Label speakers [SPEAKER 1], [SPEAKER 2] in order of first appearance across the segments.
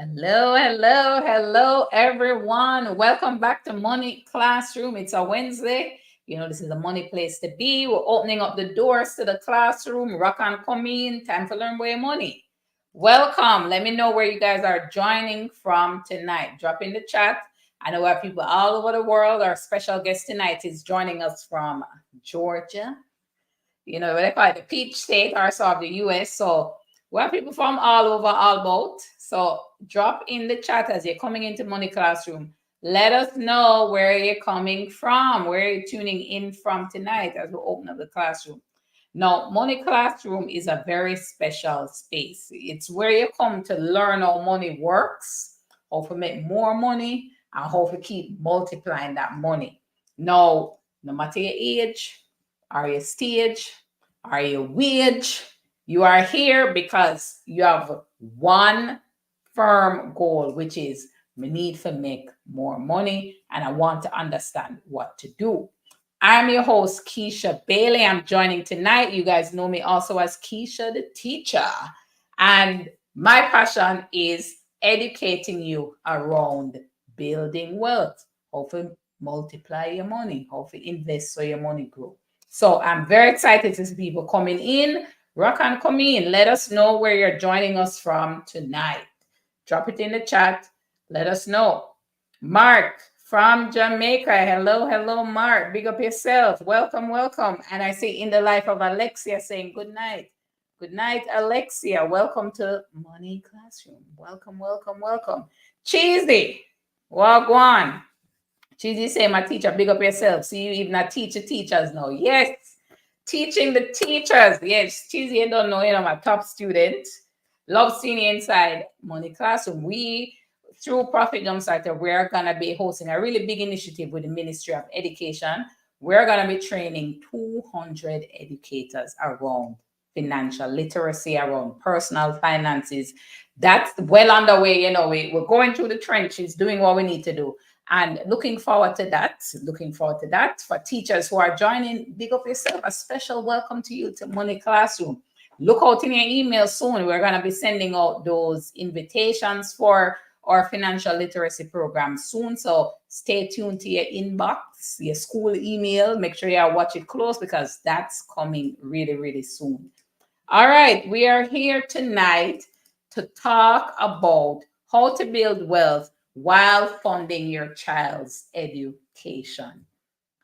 [SPEAKER 1] Hello, everyone. Welcome back to Money Classroom. It's a Wednesday. This is a money place to be. We're opening up the doors to the classroom. Rock on, come in. Time to learn more your money. Welcome. Let me know where you guys are joining from tonight. Drop in the chat. I know we have people all over the world. Our special guest tonight is joining us from Georgia. What they call it, the Peach State, also of the US. So we have people from all over, all about. So drop in the chat as you're coming into Money Classroom. Let us know where you're coming from, where you're tuning in from tonight as we open up the classroom. Now, Money Classroom is a very special space. It's where you come to learn how money works, how to make more money, and how to keep multiplying that money. Now, no matter your age, or your stage, or your wage, you are here because you have one firm goal, which is we need to make more money and I want to understand what to do. I'm your host, Keisha Bailey. I'm joining tonight. You guys know me also as Keisha the Teacher. And my passion is educating you around building wealth, how to multiply your money, how to invest so your money grow. So I'm very excited to see people coming in. Rock on, come in. Let us know where you're joining us from tonight. Drop it in the chat. Let us know. Mark from Jamaica. Hello, Mark. Big up yourself. Welcome. And I see in the life of Alexia saying good night. Good night, Alexia. Welcome to Money Classroom. Welcome. Cheesy. Wagwan. Cheesy say, my teacher, big up yourself. See, you even a teachers now. Yes. Teaching the teachers. Yes. Cheesy, you don't know, I'm a top student. Love seeing you inside Money Classroom. We, through Profit Jumpstarter, we're going to be hosting a really big initiative with the Ministry of Education. We're going to be training 200 educators around financial literacy, around personal finances. That's well underway. We're going through the trenches, doing what we need to do. And looking forward to that. For teachers who are joining, big up yourself. A special welcome to you to Money Classroom. Look out in your email soon. We're going to be sending out those invitations for our financial literacy program soon. So stay tuned to your inbox, your school email. Make sure you watch it close because that's coming really, really soon. All right. We are here tonight to talk about how to build wealth while funding your child's education.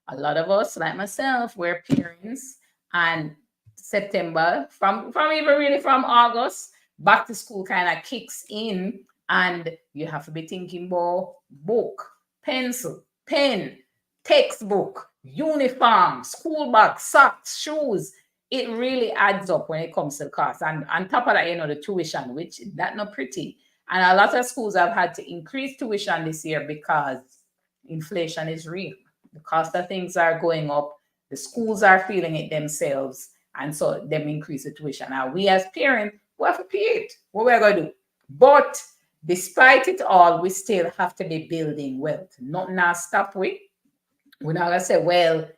[SPEAKER 1] A lot of us, like myself, we're parents, and September, from even really from August, back to school kind of kicks in, and you have to be thinking about book, pencil, pen, textbook, uniform, school bag, socks, shoes. It really adds up when it comes to the cost. And on top of that, the tuition, which that's not pretty. And a lot of schools have had to increase tuition this year because inflation is real. The cost of things are going up. The schools are feeling it themselves. And so them increase the tuition. Now, we as parents, we have to pay it. What we're going to do? But despite it all, we still have to be building wealth. Nothing now stop with. We're not going to say, well,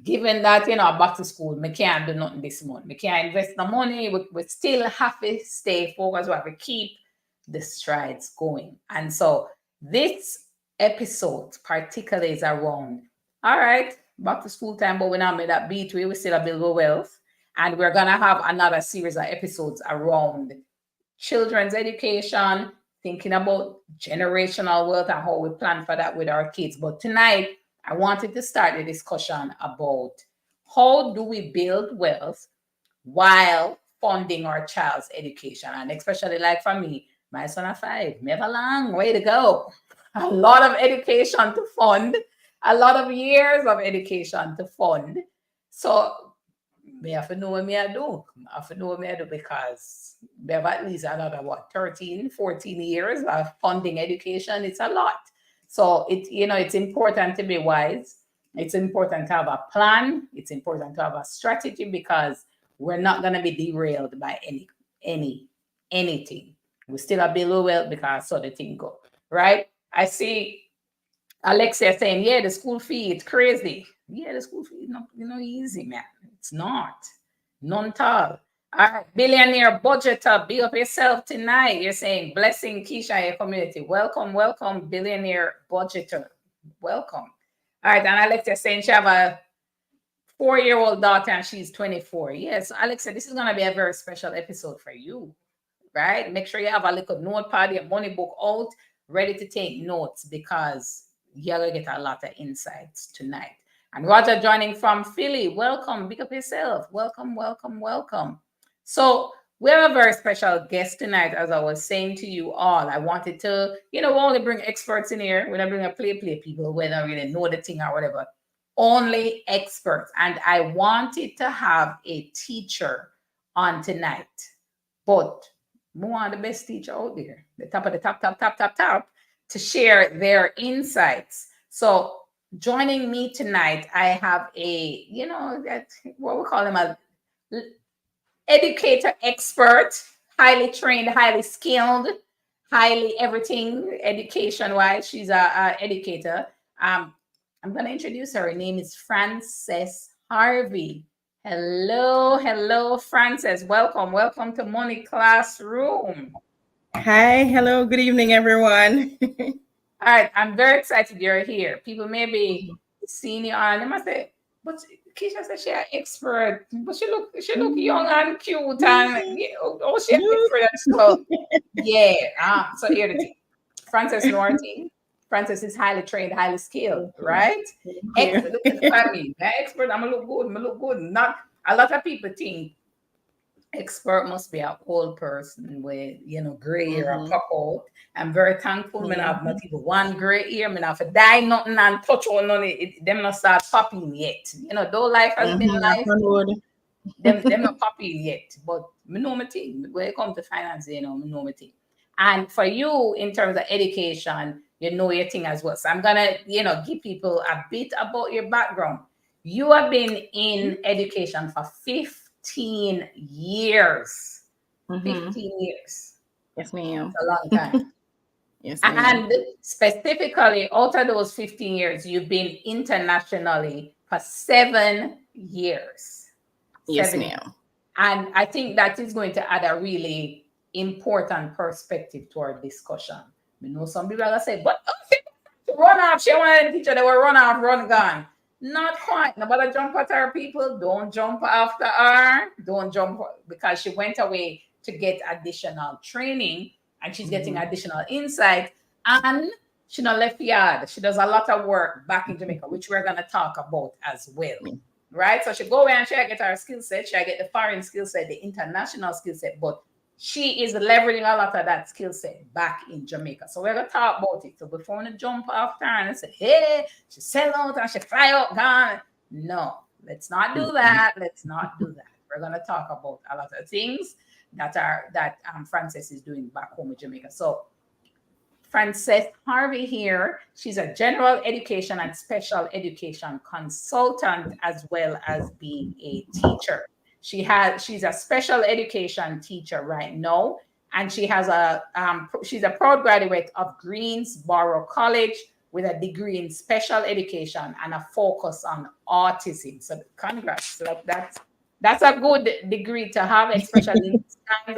[SPEAKER 1] given that, back to school, we can't do nothing this month. We can't invest the money. We still have to stay focused. We have to keep the strides going. And so this episode particularly is around, all right, back to school time, but we're not made that beat. We still build wealth. And we're going to have another series of episodes around children's education, thinking about generational wealth and how we plan for that with our kids. But tonight, I wanted to start the discussion about how do we build wealth while funding our child's education. And especially like for me, my son at 5, we have a long way to go. A lot of education to fund, a lot of years of education to fund. So we have to know what I do. Because we have at least another, 13, 14 years of funding education. It's a lot. So it's important to be wise. It's important to have a plan. It's important to have a strategy because we're not going to be derailed by anything. We still are below wealth because so the thing go, right? I see Alexia saying, yeah, the school fee, it's crazy. Yeah, the school fee is not, easy, man. It's not. None at all. All right, billionaire budgeter, be up yourself tonight. You're saying blessing Keisha and your community. Welcome, welcome, billionaire budgeter. Welcome. All right, and Alexa saying she have a 4-year-old daughter and she's 24. Yes, Alexa, this is gonna be a very special episode for you, right? Make sure you have a little notepad, your money book out, ready to take notes because you're gonna get a lot of insights tonight. And Roger joining from Philly. Welcome, big up yourself. Welcome, welcome, welcome. So we have a very special guest tonight, as I was saying to you all. I wanted to, we only bring experts in here. We don't bring a play people who don't really know the thing or whatever. Only experts. And I wanted to have a teacher on tonight. But more on the best teacher out there, the top of the top, to share their insights. So joining me tonight, I have a, that what we call him a educator expert, highly trained, highly skilled, highly everything education wise. She's a educator. I'm going to introduce her. Her name is Frances Harvey. Hello, Frances. Welcome to Money Classroom.
[SPEAKER 2] Hi, hello, good evening, everyone.
[SPEAKER 1] All right, I'm very excited you're here. People may be seeing you on. They must say, but Keisha said she's an expert, but she look young and cute and she an expert at stuff. Yeah. So here the thing. Frances Norty. Frances is highly trained, highly skilled, right? Expert. Look at the family. That expert, I'm gonna look good. Not a lot of people think expert must be an old person with gray hair or pop out. I'm very thankful. I have not even one gray hair. I have to die nothing and touch on none. Them not start popping yet. Though life has been life, them not popping yet. But me know my thing. When it comes to finance, me know my thing. And for you, in terms of education, you know your thing as well. So I'm gonna, give people a bit about your background. You have been in education for 15 years. 15 years.
[SPEAKER 2] Yes, ma'am.
[SPEAKER 1] It's a long time.
[SPEAKER 2] Yes, ma'am.
[SPEAKER 1] And specifically, out of those 15 years, you've been internationally for 7 years.
[SPEAKER 2] Yes, ma'am.
[SPEAKER 1] And I think that is going to add a really important perspective to our discussion. Some people are going to say, but run off. She wanted to teach her they were run off, run gone. Not quite. Nobody jump at her, people. Don't jump after her. Don't jump because she went away to get additional training and she's getting additional insight. And she not left yard. She does a lot of work back in Jamaica, which we're going to talk about as well. Right? So she go away and she get her skill set. She get the foreign skill set, the international skill set. But she is leveraging a lot of that skill set back in Jamaica. So we're going to talk about it. So before we jump after her and say, hey, she sell out and she fly out, gone. No, let's not do that. Let's not do that. We're going to talk about a lot of things that Frances is doing back home in Jamaica. So Frances Harvey here, she's a general education and special education consultant as well as being a teacher. She's a special education teacher right now, and she has she's a proud graduate of Greensboro College with a degree in special education and a focus on autism. So congrats, like that's a good degree to have, especially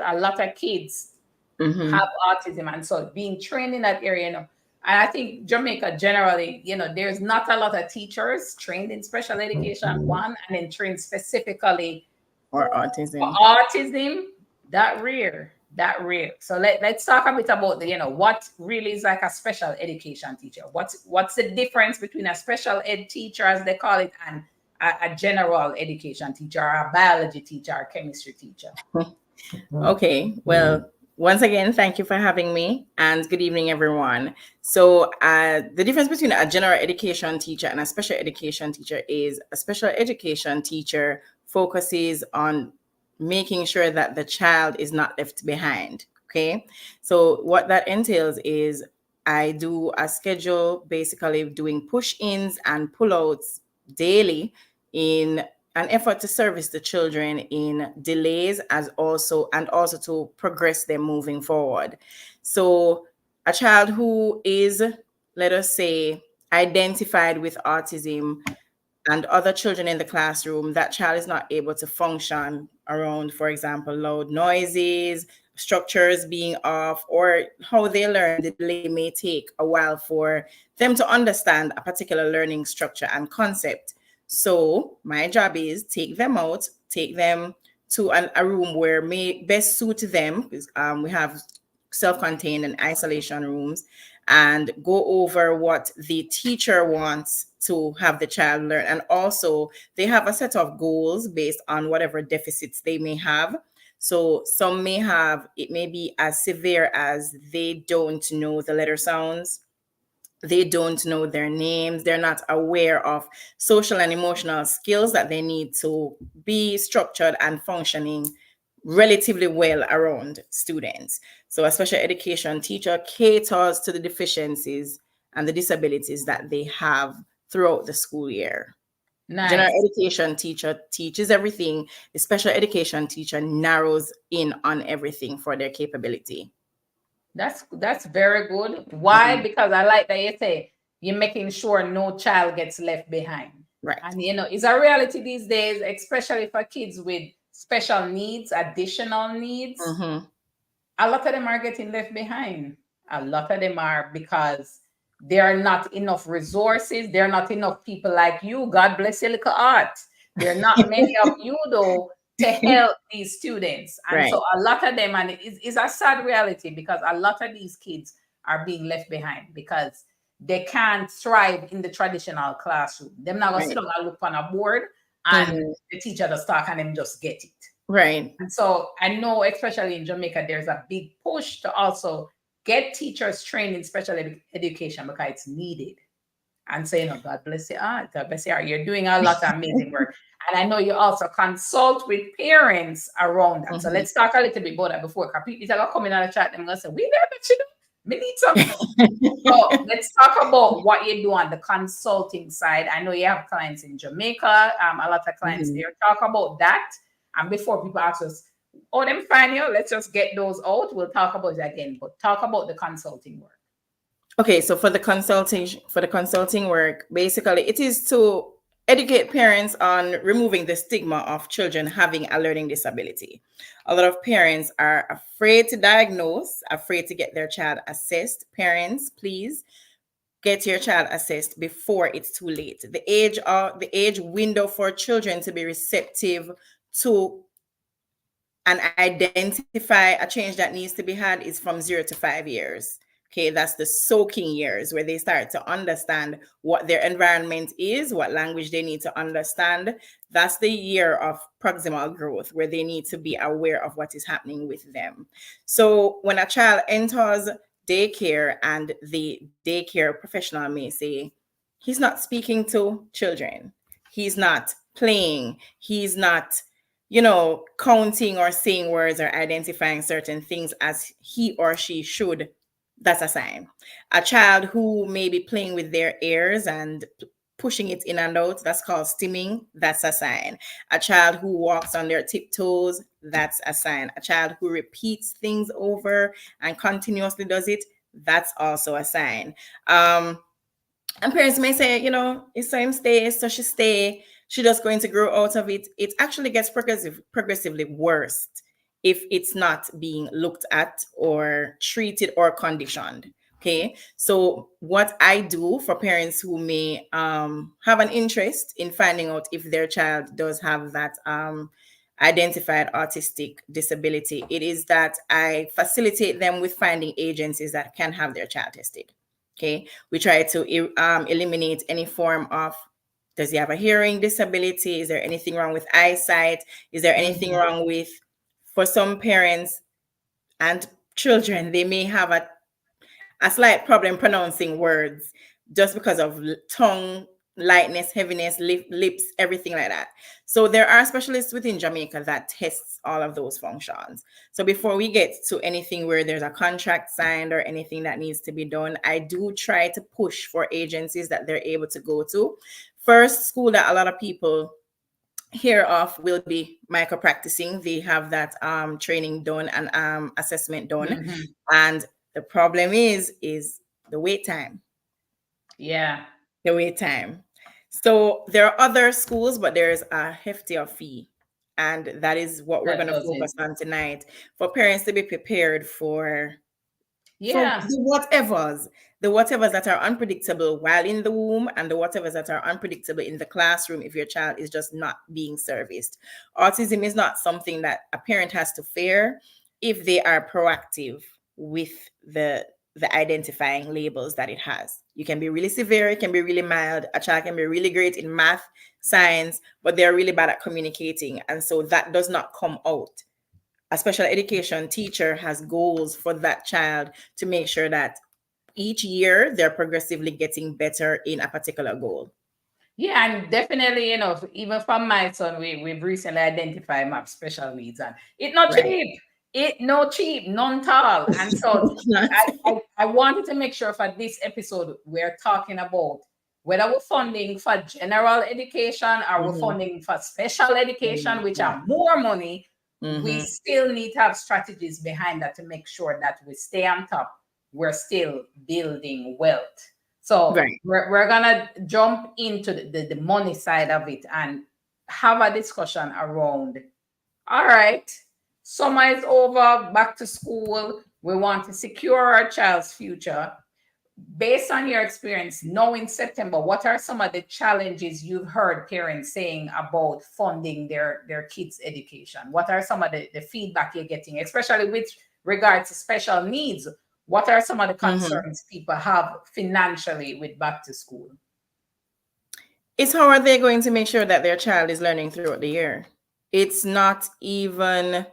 [SPEAKER 1] a lot of kids have autism, and so being trained in that area, and I think Jamaica generally, there's not a lot of teachers trained in special education, one, and then trained specifically
[SPEAKER 2] or autism.
[SPEAKER 1] That rare. So let's talk a bit about what really is like a special education teacher. What's the difference between a special ed teacher, as they call it, and a general education teacher, or a biology teacher, or chemistry teacher?
[SPEAKER 2] Okay, well, once again, thank you for having me, and good evening, everyone. So the difference between a general education teacher and a special education teacher is a special education teacher focuses on making sure that the child is not left behind. Okay, so what that entails is I do a schedule, basically doing push-ins and pull-outs daily in an effort to service the children in delays and also to progress them moving forward. So a child who is, let us say, identified with autism, and other children in the classroom, that child is not able to function around, for example, loud noises, structures being off, or how they learn, the delay may take a while for them to understand a particular learning structure and concept. So my job is take them out, take them to a room where may best suit them. We have self-contained and isolation rooms, and go over what the teacher wants to have the child learn. And also, they have a set of goals based on whatever deficits they may have. So some may have, it may be as severe as they don't know the letter sounds, they don't know their names, they're not aware of social and emotional skills that they need to be structured and functioning relatively well around students. So a special education teacher caters to the deficiencies and the disabilities that they have throughout the school year. General
[SPEAKER 1] Nice.
[SPEAKER 2] education teacher teaches everything. The special education teacher narrows in on everything for their capability.
[SPEAKER 1] That's very good. Why?
[SPEAKER 2] Mhm.
[SPEAKER 1] Because I like that you say you're making sure no child gets left behind.
[SPEAKER 2] Right.
[SPEAKER 1] And it's a reality these days, especially for kids with special needs, additional needs.
[SPEAKER 2] Mm-hmm.
[SPEAKER 1] A lot of them are getting left behind. A lot of them are because there are not enough resources. There are not enough people like you. God bless your little art. There are not many of you though to help these students. And
[SPEAKER 2] Right.
[SPEAKER 1] so a lot of them, and it's a sad reality because a lot of these kids are being left behind because they can't thrive in the traditional classroom. They're not gonna sit
[SPEAKER 2] Right.
[SPEAKER 1] down and look on a board and
[SPEAKER 2] Mhm.
[SPEAKER 1] the teacher just talk and them just get it.
[SPEAKER 2] Right.
[SPEAKER 1] And so I know, especially in Jamaica, there's a big push to also get teachers trained in special education because it's needed. And so, God bless you. God bless you. You're doing a lot of amazing work. And I know you also consult with parents around that. So
[SPEAKER 2] Mhm.
[SPEAKER 1] let's talk a little bit about that before. Because people are coming on the chat and going to say, we there, but we need something. So let's talk about what you do on the consulting side. I know you have clients in Jamaica, a lot of clients
[SPEAKER 2] Mhm.
[SPEAKER 1] there. Talk about that. And before people ask us, oh, them fine you, let's just get those out. We'll talk about it again. But talk about the consulting work.
[SPEAKER 2] Okay, so for the consulting work, basically it is to educate parents on removing the stigma of children having a learning disability. A lot of parents are afraid to diagnose, afraid to get their child assessed. Parents, please get your child assessed before it's too late. The age window for children to be receptive to and identify a change that needs to be had is from 0 to 5 years. Okay, that's the soaking years where they start to understand what their environment is, what language they need to understand. That's the year of proximal growth where they need to be aware of what is happening with them. So when a child enters daycare and the daycare professional may say, he's not speaking to children, he's not playing, he's not counting or saying words or identifying certain things as he or she should, that's a sign. A child who may be playing with their ears and pushing it in and out, that's called stimming, that's a sign. A child who walks on their tiptoes, that's a sign. A child who repeats things over and continuously does it, that's also a sign. And parents may say, it's time stay, so she stay. She just going to grow out of it. It actually gets progressively worse if it's not being looked at or treated or conditioned. Okay, so what I do for parents who may have an interest in finding out if their child does have that identified autistic disability, it is that I facilitate them with finding agencies that can have their child tested. Okay, we try to eliminate any form of, does he have a hearing disability? Is there anything wrong with eyesight? Is there anything
[SPEAKER 1] Mhm.
[SPEAKER 2] wrong with, for some parents and children, they may have a slight problem pronouncing words just because of tongue lightness, heaviness, lips, everything like that. So there are specialists within Jamaica that tests all of those functions. So before we get to anything where there's a contract signed or anything that needs to be done, I do try to push for agencies that they're able to go to. First school that a lot of people hear of will be micro practicing. They have that training done and assessment done.
[SPEAKER 1] Mhm.
[SPEAKER 2] And the problem is the wait time.
[SPEAKER 1] Yeah.
[SPEAKER 2] The wait time. So there are other schools, but there's a heftier fee. And that is what we're
[SPEAKER 1] That
[SPEAKER 2] going to
[SPEAKER 1] does it.
[SPEAKER 2] focus on tonight, for parents to be prepared for
[SPEAKER 1] Yeah.
[SPEAKER 2] the whatevers that are unpredictable while in the womb, and the whatevers that are unpredictable in the classroom if your child is just not being serviced. Autism is not something that a parent has to fear if they are proactive with the identifying labels that it has. You can be really severe, it can be really mild. A child can be really great in math, science, but they're really bad at communicating, and so that does not come out. A special education teacher has goals for that child to make sure that each year they're progressively getting better in a particular goal.
[SPEAKER 1] Yeah, and definitely, even from my son, we've recently identified my special needs, and it not
[SPEAKER 2] Right.
[SPEAKER 1] cheap. It no cheap, none tall. And so I wanted to make sure for this episode we're talking about whether we're funding for general education or we're
[SPEAKER 2] Mhm.
[SPEAKER 1] funding for special education, which
[SPEAKER 2] Yeah.
[SPEAKER 1] are more money. We
[SPEAKER 2] Mhm.
[SPEAKER 1] still need to have strategies behind that to make sure that we stay on top. We're still building wealth. So
[SPEAKER 2] Right.
[SPEAKER 1] we're gonna jump into the money side of it and have a discussion around, all right, summer is over, back to school. We want to secure our child's future. Based on your experience, now in September, what are some of the challenges you've heard parents saying about funding their kids' education? What are some of the feedback you're getting, especially with regards to special needs? What are some of the
[SPEAKER 2] Mhm.
[SPEAKER 1] concerns people have financially with back to school?
[SPEAKER 2] It's how are they going to make sure that their child is learning throughout the year? It's not even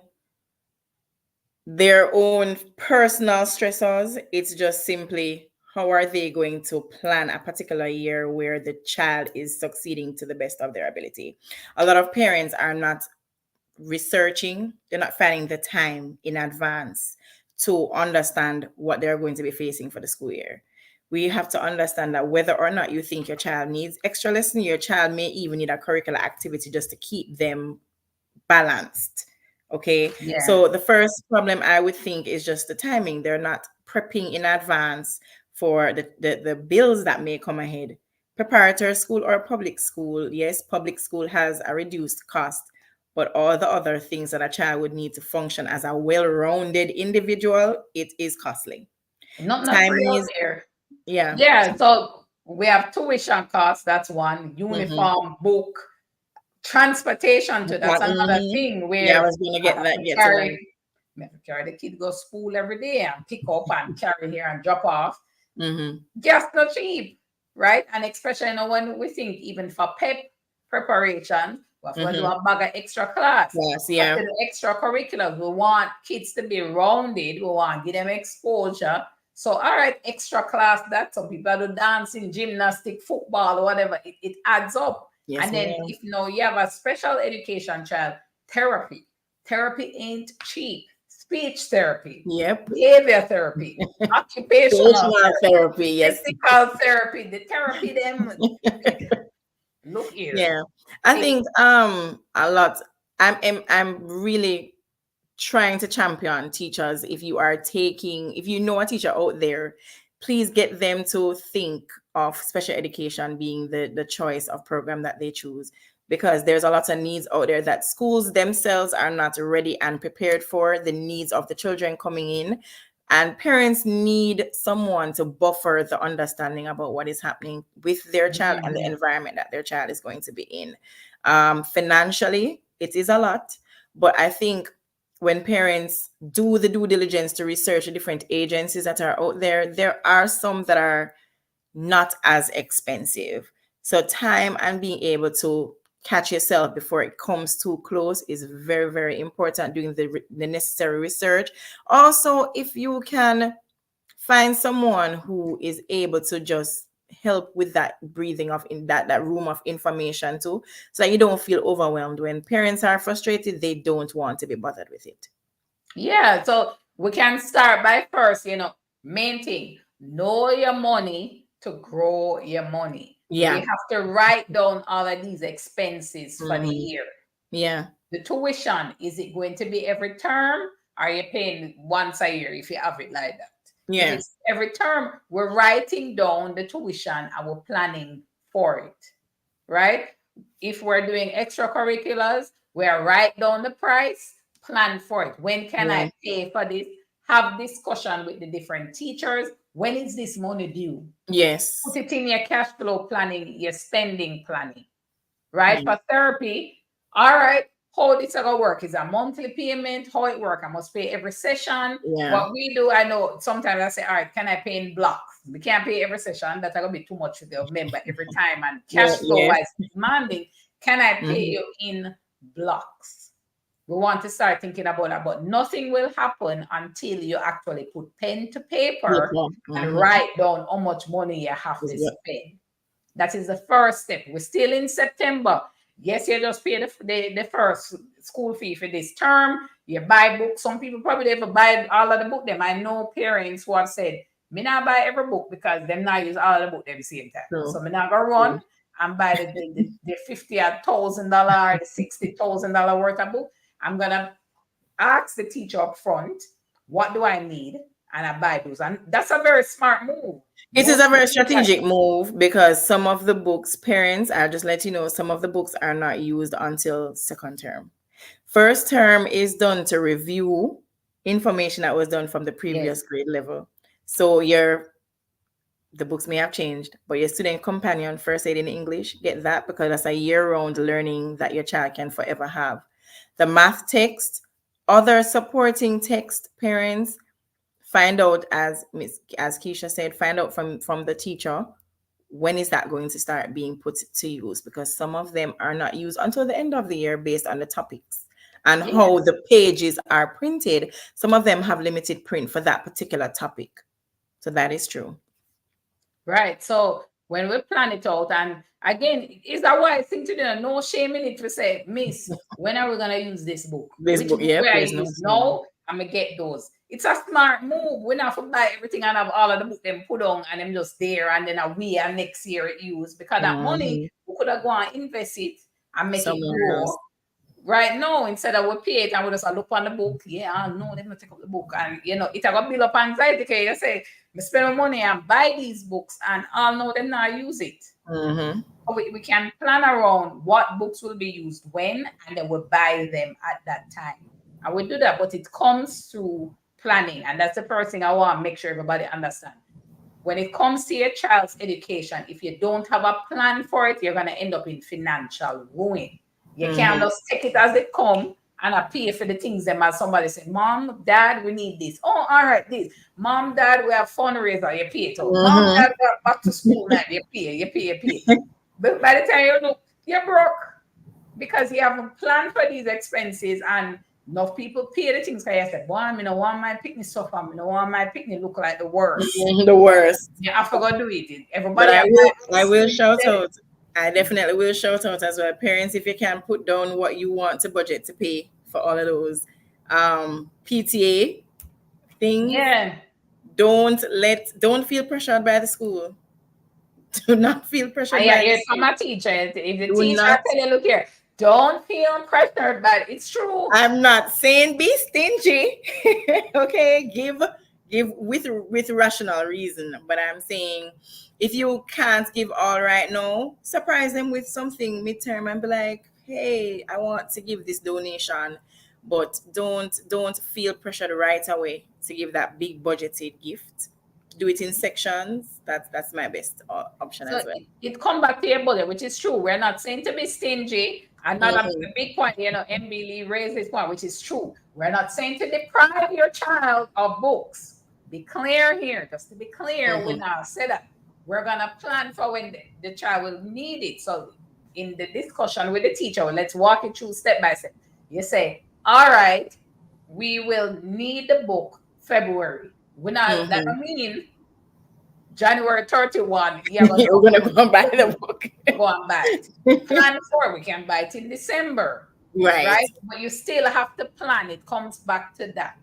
[SPEAKER 2] their own personal stressors. It's just simply how are they going to plan a particular year where the child is succeeding to the best of their ability. A lot of parents are not researching, they're not finding the time in advance to understand what they're going to be facing for the school year. We have to understand that whether or not you think your child needs extra lesson, your child may even need a curricular activity just to keep them balanced. Okay.
[SPEAKER 1] Yeah.
[SPEAKER 2] So the first problem I would think is just the timing. They're not prepping in advance for the bills that may come ahead. Preparatory school or public school, yes, public school has a reduced cost, but all the other things that a child would need to function as a well-rounded individual, it is costly.
[SPEAKER 1] Not free
[SPEAKER 2] Timing
[SPEAKER 1] out
[SPEAKER 2] is,
[SPEAKER 1] there.
[SPEAKER 2] yeah.
[SPEAKER 1] Yeah, so we have tuition costs, that's one,
[SPEAKER 2] Mm-hmm.
[SPEAKER 1] uniform, book, transportation too, that's another
[SPEAKER 2] Mm-hmm.
[SPEAKER 1] thing
[SPEAKER 2] Yeah, I
[SPEAKER 1] where
[SPEAKER 2] was gonna
[SPEAKER 1] I
[SPEAKER 2] get
[SPEAKER 1] have
[SPEAKER 2] that,
[SPEAKER 1] to
[SPEAKER 2] get to that.
[SPEAKER 1] carry the kid go school every day and pick up and carry here and drop off.
[SPEAKER 2] Mm-hmm.
[SPEAKER 1] Just not cheap, right? And especially when we think even for PEP preparation, we have to do
[SPEAKER 2] Mm-hmm.
[SPEAKER 1] a bag of extra class.
[SPEAKER 2] Yes,
[SPEAKER 1] We have to
[SPEAKER 2] yeah.
[SPEAKER 1] do extracurriculars. We want kids to be rounded. We want to give them exposure. So, all right, extra class, that's some people do dancing, gymnastic, football, or whatever. It adds up.
[SPEAKER 2] Yes,
[SPEAKER 1] And then
[SPEAKER 2] ma'am.
[SPEAKER 1] if you have a special education child, therapy. Therapy ain't cheap. Speech therapy,
[SPEAKER 2] Yep.
[SPEAKER 1] behavior therapy, occupational
[SPEAKER 2] Occupational
[SPEAKER 1] therapy,
[SPEAKER 2] therapy, yes.
[SPEAKER 1] physical therapy, the therapy them look here.
[SPEAKER 2] Yeah. I
[SPEAKER 1] It,
[SPEAKER 2] think a lot I'm really trying to champion teachers. If you know a teacher out there, please get them to think of special education being the choice of program that they choose, because there's a lot of needs out there that schools themselves are not ready and prepared for, the needs of the children coming in, and parents need someone to buffer the understanding about what is happening with their child and the
[SPEAKER 1] Mhm.
[SPEAKER 2] environment that their child is going to be in. Financially it is a lot, but I think when parents do the due diligence to research the different agencies that are out there, there are some that are not as expensive. So time and being able to catch yourself before it comes too close is very, very important, doing the necessary research. Also, if you can find someone who is able to just help with that breathing of in that room of information too, so that you don't feel overwhelmed. When parents are frustrated, they don't want to be bothered with it.
[SPEAKER 1] Yeah, so we can start by first, main thing, know your money to grow your money. We
[SPEAKER 2] Yeah.
[SPEAKER 1] have to write down all of these expenses for the
[SPEAKER 2] Hmm.
[SPEAKER 1] year.
[SPEAKER 2] Yeah.
[SPEAKER 1] The tuition, is it going to be every term? Or are you paying once a year if you have it like that? If
[SPEAKER 2] Yeah.
[SPEAKER 1] it's every term, we're writing down the tuition and we're planning for it. right? If we're doing extracurriculars, we're write down the price, plan for it. When can
[SPEAKER 2] Yeah.
[SPEAKER 1] I pay for this? Have discussion with the different teachers. When is this money due? Put
[SPEAKER 2] Yes.
[SPEAKER 1] it in your cash flow planning, your spending planning, right?
[SPEAKER 2] Yeah.
[SPEAKER 1] For therapy, all right, how this gonna work? Is a monthly payment? How it work? I must pay every session.
[SPEAKER 2] Yeah.
[SPEAKER 1] What we do, I know sometimes I say, all right, can I pay in blocks? We can't pay every session. That's gonna be too much for the member every time. And
[SPEAKER 2] Yeah.
[SPEAKER 1] cash flow
[SPEAKER 2] Yes.
[SPEAKER 1] wise, demanding. Can I pay
[SPEAKER 2] Mhm.
[SPEAKER 1] you in blocks? We want to start thinking about that, but nothing will happen until you actually put pen to paper
[SPEAKER 2] Yeah.
[SPEAKER 1] and
[SPEAKER 2] Mhm.
[SPEAKER 1] write down how much money you have to
[SPEAKER 2] Yeah.
[SPEAKER 1] spend. That is the first step. We're still in September. Yes, you just pay the first school fee for this term. You buy books. Some people probably never buy all of the book them. I know parents who have said, me not buy every book because them not use all of the book at the same time. So
[SPEAKER 2] True.
[SPEAKER 1] me not go run
[SPEAKER 2] True.
[SPEAKER 1] and buy the $50,000, the $60,000 worth of book. I'm gonna ask the teacher up front, what do I need? And I buy those. And that's a very smart move.
[SPEAKER 2] It is
[SPEAKER 1] Most
[SPEAKER 2] a very
[SPEAKER 1] people do that.
[SPEAKER 2] strategic move because some of the books, parents, I'll just let you know, some of the books are not used until second term. First term is done to review information that was done from the previous
[SPEAKER 1] Yes.
[SPEAKER 2] grade level. So the books may have changed, but your student companion, first aid in English, get that because that's a year-round learning that your child can forever have. The math text, other supporting text, parents find out as Keisha said, find out from the teacher when is that going to start being put to use because some of them are not used until the end of the year based on the topics and how
[SPEAKER 1] Yes.
[SPEAKER 2] the pages are printed. Some of them have limited print for that particular topic. So that is true.
[SPEAKER 1] Right. So when we plan it out, and again, is that why I think to do no shame in it to say, Miss, when are we gonna use this book?
[SPEAKER 2] This
[SPEAKER 1] Which
[SPEAKER 2] book,
[SPEAKER 1] book
[SPEAKER 2] yep,
[SPEAKER 1] where I
[SPEAKER 2] there's no
[SPEAKER 1] use
[SPEAKER 2] saying.
[SPEAKER 1] now? I'm gonna get those. It's a smart move. We not to buy everything and have all of the book them put on and them just there and then a we and next year it use because that money
[SPEAKER 2] Mhm.
[SPEAKER 1] we could have gone and invest it and make it
[SPEAKER 2] Somewhere else.
[SPEAKER 1] grow. Right now, instead of we pay it and we just look on the book, yeah, I know they're gonna take up the book, and it got build up anxiety because you say, me spend my money and buy these books, and all know them not use it.
[SPEAKER 2] Hmm.
[SPEAKER 1] We can plan around what books will be used when, and then we'll buy them at that time. And we do that, but it comes through planning, and that's the first thing I want to make sure everybody understand. When it comes to your child's education, if you don't have a plan for it, you're going to end up in financial ruin. You can't
[SPEAKER 2] Hmm.
[SPEAKER 1] just take it as it come and I pay for the things them as somebody say, Mom, Dad, we need this. Oh, all right, this. Mom, Dad, we have fundraiser, you pay it out. Mom,
[SPEAKER 2] Hmm.
[SPEAKER 1] Dad, we have back to school night, you pay. But by the time you look, you're broke because you haven't planned for these expenses and enough people pay the things because you said, boy, I don't want my picnic suffer, I don't want my picnic look like the worst.
[SPEAKER 2] The worst.
[SPEAKER 1] Yeah, I forgot to do it.
[SPEAKER 2] But
[SPEAKER 1] Everybody have
[SPEAKER 2] I
[SPEAKER 1] access to
[SPEAKER 2] will
[SPEAKER 1] it.
[SPEAKER 2] shout out. I definitely will shout out as well. Parents, if you can put down what you want to budget to pay for all of those PTA things,
[SPEAKER 1] Yeah.
[SPEAKER 2] don't feel pressured by the school. Do not feel pressured
[SPEAKER 1] Yeah,
[SPEAKER 2] by the
[SPEAKER 1] here's from
[SPEAKER 2] school.
[SPEAKER 1] a teacher. If the
[SPEAKER 2] Do
[SPEAKER 1] teacher
[SPEAKER 2] not.
[SPEAKER 1] tell you, look here, don't feel pressured, but it's true.
[SPEAKER 2] I'm not saying be stingy. Okay, give with rational reason, but I'm saying if you can't give all right now, surprise them with something midterm and be like, "Hey, I want to give this donation." But don't feel pressured right away to give that big budgeted gift. Do it in sections. That's my best option
[SPEAKER 1] So
[SPEAKER 2] as well.
[SPEAKER 1] it come back to your budget, which is true. We're not saying to be stingy. Another
[SPEAKER 2] Mhm.
[SPEAKER 1] big point, MB Lee raised this point, which is true. We're not saying to deprive your child of books. Be clear here. Just to be clear, we
[SPEAKER 2] Mhm.
[SPEAKER 1] now say that we're gonna plan for when the child will need it. So in the discussion with the teacher, let's walk it through step by step. You say, all right, we will need the book February. We're not that
[SPEAKER 2] Mhm.
[SPEAKER 1] don't mean January 31, you're going to
[SPEAKER 2] We're gonna go and buy the book.
[SPEAKER 1] go and buy it. Plan for it. We can buy it in December,
[SPEAKER 2] Right.
[SPEAKER 1] right? But you still have to plan. It comes back to that.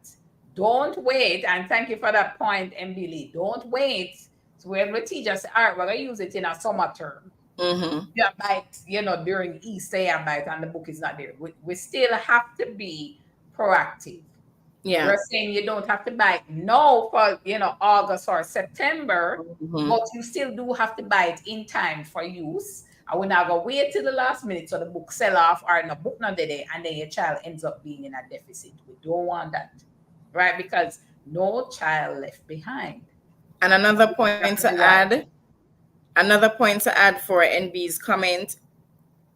[SPEAKER 1] Don't wait. And thank you for that point, Emily. Don't wait. So when the teacher say, all right, we're going to use it in a summer term.
[SPEAKER 2] Mm-hmm.
[SPEAKER 1] Yeah, buy it, during Easter, yeah, buy it, and the book is not there. We still have to be proactive.
[SPEAKER 2] Yeah.
[SPEAKER 1] We're saying you don't have to buy it now for August or September,
[SPEAKER 2] Mm-hmm.
[SPEAKER 1] but you still do have to buy it in time for use. And we're not gonna wait till the last minute so the book sell off or the book not there and then your child ends up being in a deficit. We don't want that, right? Because no child left behind.
[SPEAKER 2] And another point to add for NB's comment,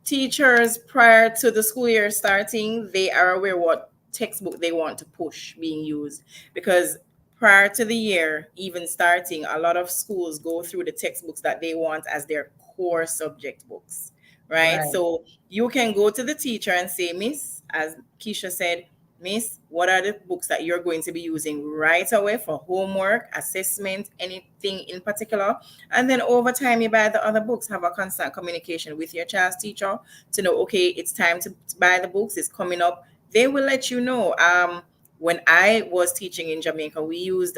[SPEAKER 2] teachers prior to the school year starting, they are aware what textbook they want to push being used, because prior to the year even starting, a lot of schools go through the textbooks that they want as their core subject books, right?
[SPEAKER 1] Right.
[SPEAKER 2] So you can go to the teacher and say, Miss, as Keisha said, Miss, what are the books that you're going to be using right away for homework, assessment, anything in particular? And then over time, you buy the other books, have a constant communication with your child's teacher to know, okay, it's time to buy the books, it's coming up. They will let you know. When I was teaching in Jamaica, we used,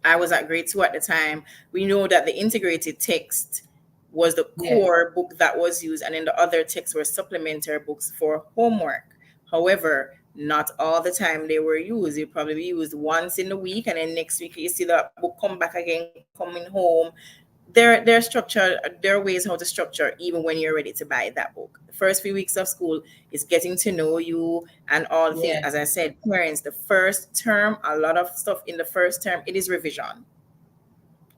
[SPEAKER 2] I was at grade 2 at the time. We know that the integrated text was the
[SPEAKER 1] Yeah.
[SPEAKER 2] core book that was used, and then the other texts were supplementary books for homework. However, not all the time they were used. They probably be used once in the week, and then next week you see that book come back again, coming home. Their structure, there are ways how to structure even when you're ready to buy that book. The first few weeks of school is getting to know you and all the things.
[SPEAKER 1] Yeah.
[SPEAKER 2] As I said, parents, the first term, a lot of stuff in the first term, it is revision.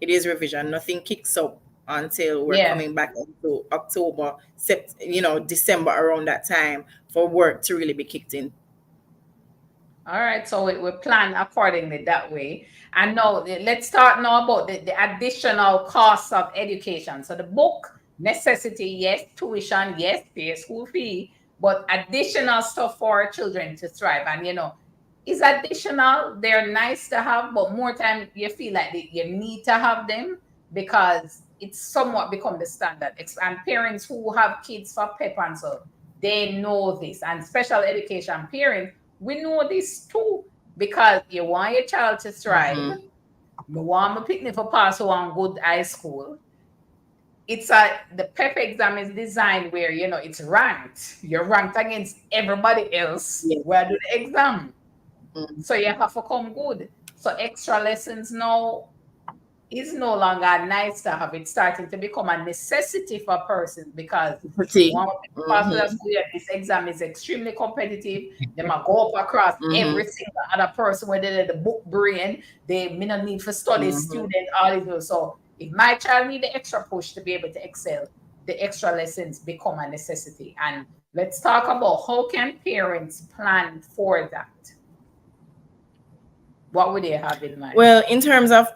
[SPEAKER 2] It is revision. Nothing kicks up until we're
[SPEAKER 1] Yeah.
[SPEAKER 2] coming back into October, December, around that time for work to really be kicked in.
[SPEAKER 1] All right, so we plan accordingly that way. And now let's talk now about the additional costs of education. So the book necessity, yes, tuition, yes, pay a school fee, but additional stuff for our children to thrive. And is additional. They're nice to have, but more time you feel like you need to have them because it's somewhat become the standard. And parents who have kids for pep and so they know this. And special education parents, we know this too because you want your child to thrive.
[SPEAKER 2] Mhm.
[SPEAKER 1] You want my picnic for pass on good high school. The PEP exam is designed where it's ranked. You're ranked against everybody else
[SPEAKER 2] Yes.
[SPEAKER 1] where do the exam.
[SPEAKER 2] Mhm.
[SPEAKER 1] So you have to come good. So extra lessons now is no longer nice to have. It's starting to become a necessity for persons because
[SPEAKER 2] See.
[SPEAKER 1] one part of the
[SPEAKER 2] Mhm.
[SPEAKER 1] school year, this exam is extremely competitive. They might go up across
[SPEAKER 2] Mhm.
[SPEAKER 1] every single other person, whether they're the book brain, they may not need for study
[SPEAKER 2] Mhm.
[SPEAKER 1] student, all these. So if my child need the extra push to be able to excel, the extra lessons become a necessity. And let's talk about how can parents plan for that? What would they have in mind?
[SPEAKER 2] Well, in terms of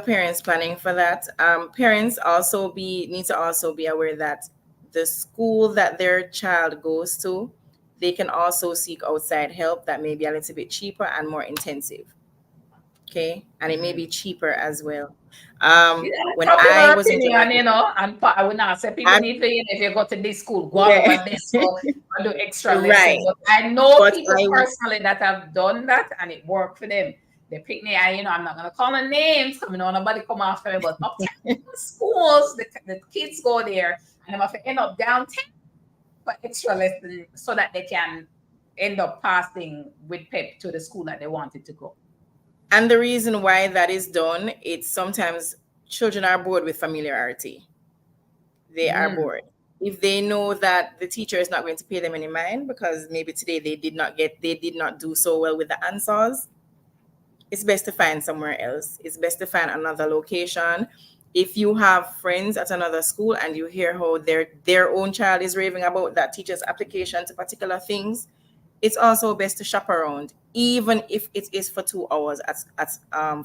[SPEAKER 2] parents planning for that, parents also be need to also be aware that the school that their child goes to, they can also seek outside help that may be a little bit cheaper and more intensive. Okay, and it may be cheaper as well.
[SPEAKER 1] Yeah,
[SPEAKER 2] When I
[SPEAKER 1] popular
[SPEAKER 2] was in
[SPEAKER 1] opinion,
[SPEAKER 2] Jamaica,
[SPEAKER 1] and I would not say people
[SPEAKER 2] I,
[SPEAKER 1] need to, if you go to this school, go all
[SPEAKER 2] yeah,
[SPEAKER 1] over this school and do extra lesson.
[SPEAKER 2] right.
[SPEAKER 1] But I know
[SPEAKER 2] But
[SPEAKER 1] people personally that have done that and it worked for them. They pick me, I'm not gonna call them names, because know nobody come after me, but uptown schools, the kids go there and they have to end up downtown for extra lesson so that they can end up passing with PEP to the school that they wanted to go.
[SPEAKER 2] and the reason why that is done, it's sometimes children are bored with familiarity. They are
[SPEAKER 1] Mm,
[SPEAKER 2] bored. If they know that the teacher is not going to pay them any mind because maybe today they did not do so well with the answers, it's best to find somewhere else. It's best to find another location. If you have friends at another school and you hear how their own child is raving about that teacher's application to particular things, it's also best to shop around, even if it is for 2 hours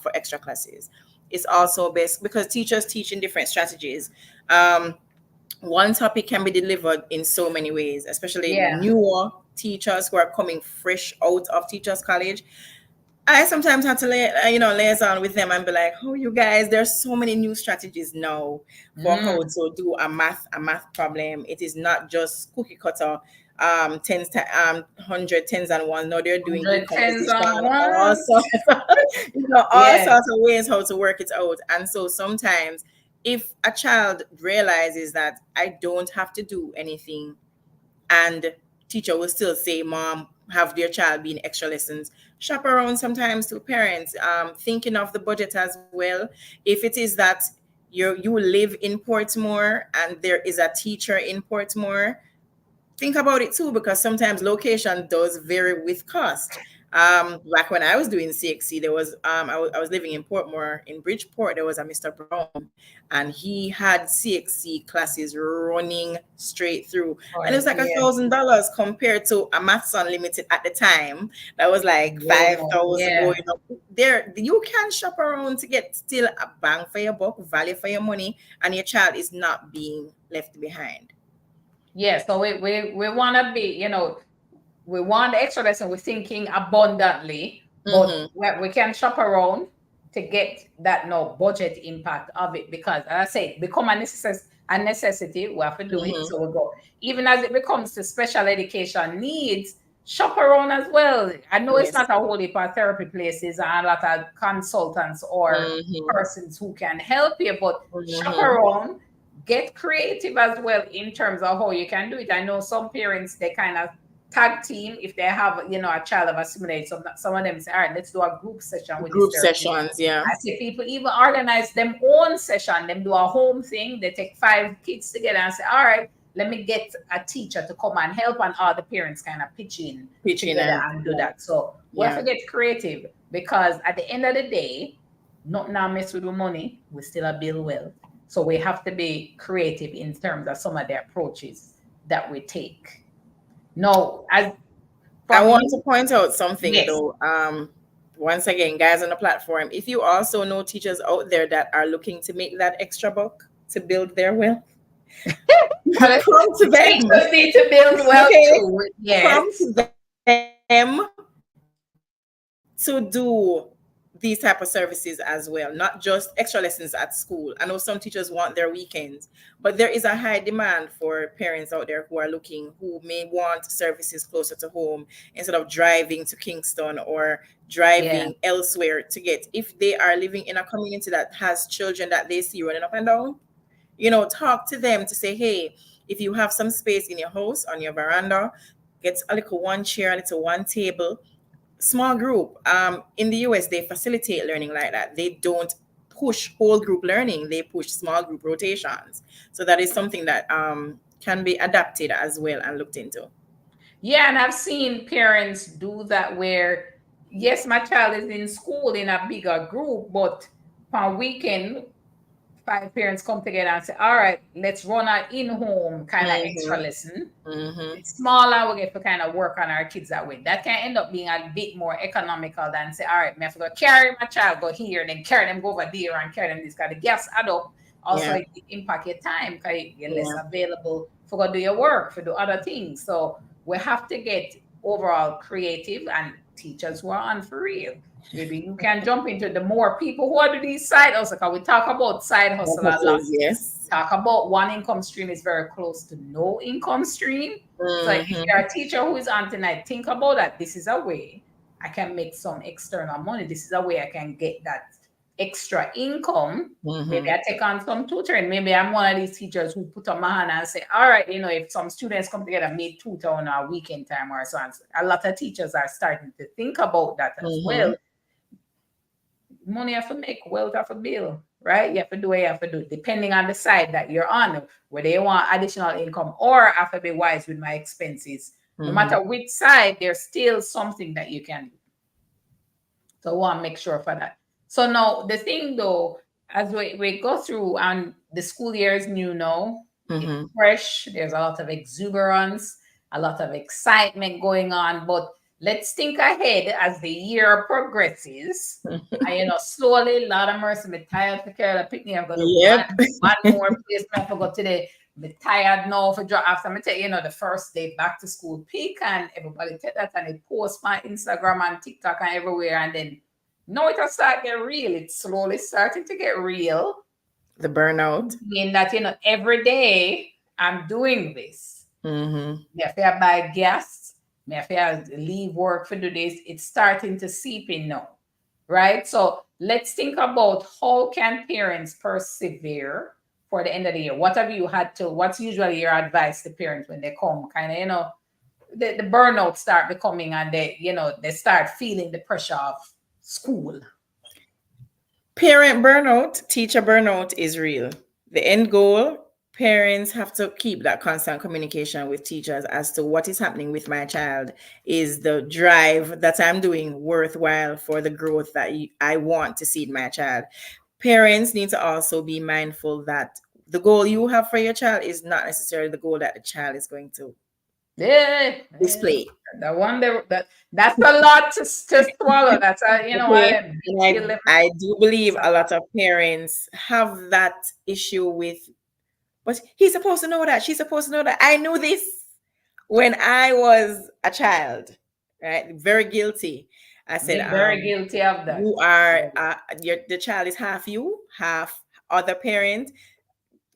[SPEAKER 2] for extra classes. It's also best because teachers teach in different strategies. One topic can be delivered in so many ways, especially
[SPEAKER 1] yeah.
[SPEAKER 2] newer teachers who are coming fresh out of teachers college. I sometimes have to liaison with them and be like, "Oh, you guys, there's so many new strategies now for how
[SPEAKER 1] Mm,
[SPEAKER 2] to do a math problem. It is not just cookie cutter, hundred tens and one. No, they're doing
[SPEAKER 1] 100 tens
[SPEAKER 2] decomposition,
[SPEAKER 1] on
[SPEAKER 2] all
[SPEAKER 1] ones.
[SPEAKER 2] sorts, all
[SPEAKER 1] Yeah.
[SPEAKER 2] sorts of ways how to work it out. And so sometimes, if a child realizes that I don't have to do anything and teacher will still say, Mom, have their child be in extra lessons, shop around sometimes to parents, thinking of the budget as well. If it is that you live in Portmore and there is a teacher in Portmore, think about it too, because sometimes location does vary with cost. Like when I was doing CXC, there was I was living in Portmore in Bridgeport. There was a Mr. Brown, and he had CXC classes running straight through, and it was like
[SPEAKER 1] Yeah.
[SPEAKER 2] $1,000 compared to a Maths Unlimited at the time. That was like
[SPEAKER 1] Way
[SPEAKER 2] five
[SPEAKER 1] more.
[SPEAKER 2] thousand
[SPEAKER 1] Yeah.
[SPEAKER 2] going up. There, you can shop around to get still a bang for your buck, value for your money, and your child is not being left behind.
[SPEAKER 1] Yeah. So we want to be, we want the extra lesson. We're thinking abundantly, but
[SPEAKER 2] Mm-hmm.
[SPEAKER 1] we can shop around to get that no budget impact of it, because as I say, become a necessity. We have to do it.
[SPEAKER 2] Mm-hmm.
[SPEAKER 1] So we go. Even as it becomes to special education needs, shop around as well. I know it's
[SPEAKER 2] Yes.
[SPEAKER 1] not a whole heap of therapy places and a lot of consultants or
[SPEAKER 2] Mm-hmm.
[SPEAKER 1] persons who can help you, but shop
[SPEAKER 2] Mm-hmm.
[SPEAKER 1] around, get creative as well in terms of how you can do it. I know some parents, they kind of tag team if they have a child of a similar age. Some of them say, all right, let's do a group session with this
[SPEAKER 2] Group
[SPEAKER 1] therapist.
[SPEAKER 2] sessions, yeah.
[SPEAKER 1] I see people even organize them own session, them do a home thing. They take 5 kids together and say, all right, let me get a teacher to come and help, and all the parents kind of pitch in
[SPEAKER 2] Pitching
[SPEAKER 1] together
[SPEAKER 2] and
[SPEAKER 1] and do
[SPEAKER 2] yeah,
[SPEAKER 1] that. So we have
[SPEAKER 2] yeah.
[SPEAKER 1] to get creative, because at the end of the day, not now mess with the money, we still a build wealth. So we have to be creative in terms of some of the approaches that we take. No, as
[SPEAKER 2] I
[SPEAKER 1] from
[SPEAKER 2] want to
[SPEAKER 1] you,
[SPEAKER 2] point out something
[SPEAKER 1] yes.
[SPEAKER 2] though. Once again, guys on the platform, if you also know teachers out there that are looking to make that extra buck to build their wealth,
[SPEAKER 1] And
[SPEAKER 2] prompt
[SPEAKER 1] the
[SPEAKER 2] them.
[SPEAKER 1] teachers need to build wealth
[SPEAKER 2] Okay,
[SPEAKER 1] too.
[SPEAKER 2] prompt
[SPEAKER 1] Yes.
[SPEAKER 2] them to do these type of services as well, not just extra lessons at school. I know some teachers want their weekends, but there is a high demand for parents out there who are looking, who may want services closer to home instead of driving to Kingston or
[SPEAKER 1] Yeah.
[SPEAKER 2] driving elsewhere to get. If they are living in a community that has children that they see running up and down, talk to them to say, hey, if you have some space in your house on your veranda, get a little one chair, a little one table, small group. In the US, they facilitate learning like that. They don't push whole group learning, they push small group rotations. So that is something that can be adapted as well and looked into.
[SPEAKER 1] Yeah, and I've seen parents do that where, yes, my child is in school in a bigger group, but on weekend, 5 parents come together and say, all right, let's run an in-home kind of extra
[SPEAKER 2] Mm-hmm.
[SPEAKER 1] lesson.
[SPEAKER 2] Mm-hmm.
[SPEAKER 1] It's smaller, we get to kind of work on our kids that way. That can end up being a bit more economical than say, all right, I have to go carry my child, go here, then carry them go over there and carry them this kind of gas add up. Also,
[SPEAKER 2] Yeah.
[SPEAKER 1] it impact your time because you're less
[SPEAKER 2] Yeah.
[SPEAKER 1] available for go do your work, for do other things. So we have to get overall creative, and teachers who are on for real. Maybe you can jump into the more people who are doing these side hustle, because we talk about side hustle a lot.
[SPEAKER 2] Purposes, yes.
[SPEAKER 1] Talk about one income stream is very close to no income stream. So if
[SPEAKER 2] Mm-hmm.
[SPEAKER 1] you're a teacher who is on tonight, think about that. This is a way I can make some external money. This is a way I can get that extra income. Maybe
[SPEAKER 2] Mm-hmm.
[SPEAKER 1] I take on some tutoring. Maybe I'm one of these teachers who put up my hand and say, all right, if some students come together, make tutor on our weekend time or so on. A lot of teachers are starting to think about that as
[SPEAKER 2] Mm-hmm.
[SPEAKER 1] well. Money have to make, wealth have to build, right? You have to do what you have to do, depending on the side that you're on, whether you want additional income or I have to be wise with my expenses. No
[SPEAKER 2] Mm-hmm.
[SPEAKER 1] matter which side, there's still something that you can do. So I want to make sure for that. So now the thing though, as we go through and the school year is new now, it's
[SPEAKER 2] Mm-hmm.
[SPEAKER 1] fresh, there's a lot of exuberance, a lot of excitement going on, but let's think ahead as the year progresses. And slowly, Lord of mercy, me tired for carry the picnic. I'm gonna
[SPEAKER 2] Yep.
[SPEAKER 1] one more place I forgot today. Me tired now for drop after me tell the first day back to school peak, and everybody take that and they post my Instagram and TikTok and everywhere, and then no, it'll start get real. It's slowly starting to get real.
[SPEAKER 2] The burnout.
[SPEAKER 1] In that every day I'm doing this.
[SPEAKER 2] Mm-hmm.
[SPEAKER 1] Me have to buy gas. Me have to leave work for do this. It's starting to seep in now, right? So let's think about how can parents persevere for the end of the year. What have you had to? What's usually your advice to parents when they come? Kind of the burnout start becoming, and they start feeling the pressure of school.
[SPEAKER 2] Parent burnout, teacher burnout is real. The end goal, parents have to keep that constant communication with teachers as to what is happening with my child. Is the drive that I'm doing worthwhile for the growth that I want to see in my child? Parents need to also be mindful that the goal you have for your child is not necessarily the goal that the child is going to
[SPEAKER 1] Yeah, yeah.
[SPEAKER 2] display.
[SPEAKER 1] The one that's a lot to swallow. That's a one of
[SPEAKER 2] Okay.
[SPEAKER 1] them big
[SPEAKER 2] And
[SPEAKER 1] delivery.
[SPEAKER 2] I do believe
[SPEAKER 1] It's a
[SPEAKER 2] a
[SPEAKER 1] lot.
[SPEAKER 2] lot of parents have that issue with, but he's supposed to know that. She's supposed to know that. I knew this when I was a child, right? Very guilty. I said,
[SPEAKER 1] Very guilty of that.
[SPEAKER 2] you are, the child is half you, half other parent.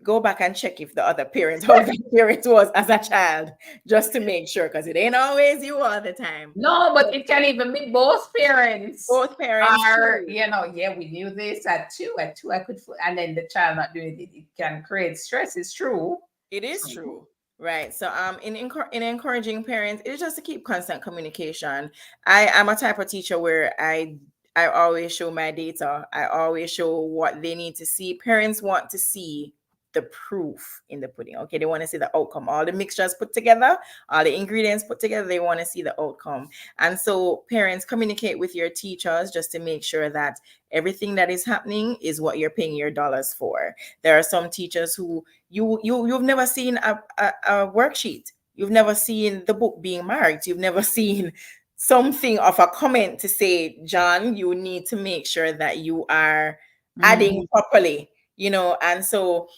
[SPEAKER 2] Go back and check if the other parent, how the parent was as a child, just to make sure, because it ain't always you all the time.
[SPEAKER 1] No, but it can even be both parents
[SPEAKER 2] Both parents,
[SPEAKER 1] are,
[SPEAKER 2] true.
[SPEAKER 1] yeah, we knew this at two. At two, I could, and then the child not doing it. It can create stress. It's true.
[SPEAKER 2] It is true. Right. So in encouraging parents, it's just to keep constant communication. I am a type of teacher where I always show my data. I always show what they need to see. Parents want to see the proof in the pudding. Okay, they want to see the outcome. All the mixtures put together, all the ingredients put together, they want to see the outcome. And so parents, communicate with your teachers just to make sure that everything that is happening is what you're paying your dollars for. There are some teachers who you've never seen a worksheet. You've never seen the book being marked. You've never seen something of a comment to say, John, you need to make sure that you are adding properly, and so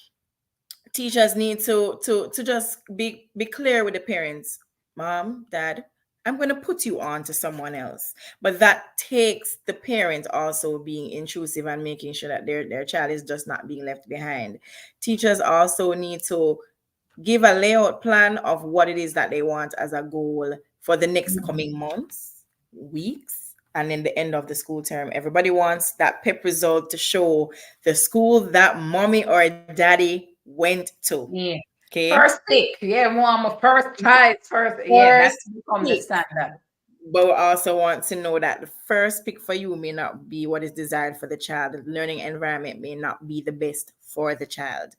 [SPEAKER 2] teachers need to just be clear with the parents. Mom, dad, I'm going to put you on to someone else, but that takes the parent also being intrusive and making sure that their child is just not being left behind. Teachers also need to give a layout plan of what it is that they want as a goal for the next coming months, weeks, and then the end of the school term. Everybody wants that pep result to show the school that mommy or daddy went to.
[SPEAKER 1] Yeah.
[SPEAKER 2] Okay.
[SPEAKER 1] First pick. Yeah, mom, first prize, first. Yeah, that's
[SPEAKER 2] First
[SPEAKER 1] become the
[SPEAKER 2] pick.
[SPEAKER 1] standard.
[SPEAKER 2] But we also want to know that the first pick for you may not be what is desired for the child. The learning environment may not be the best for the child.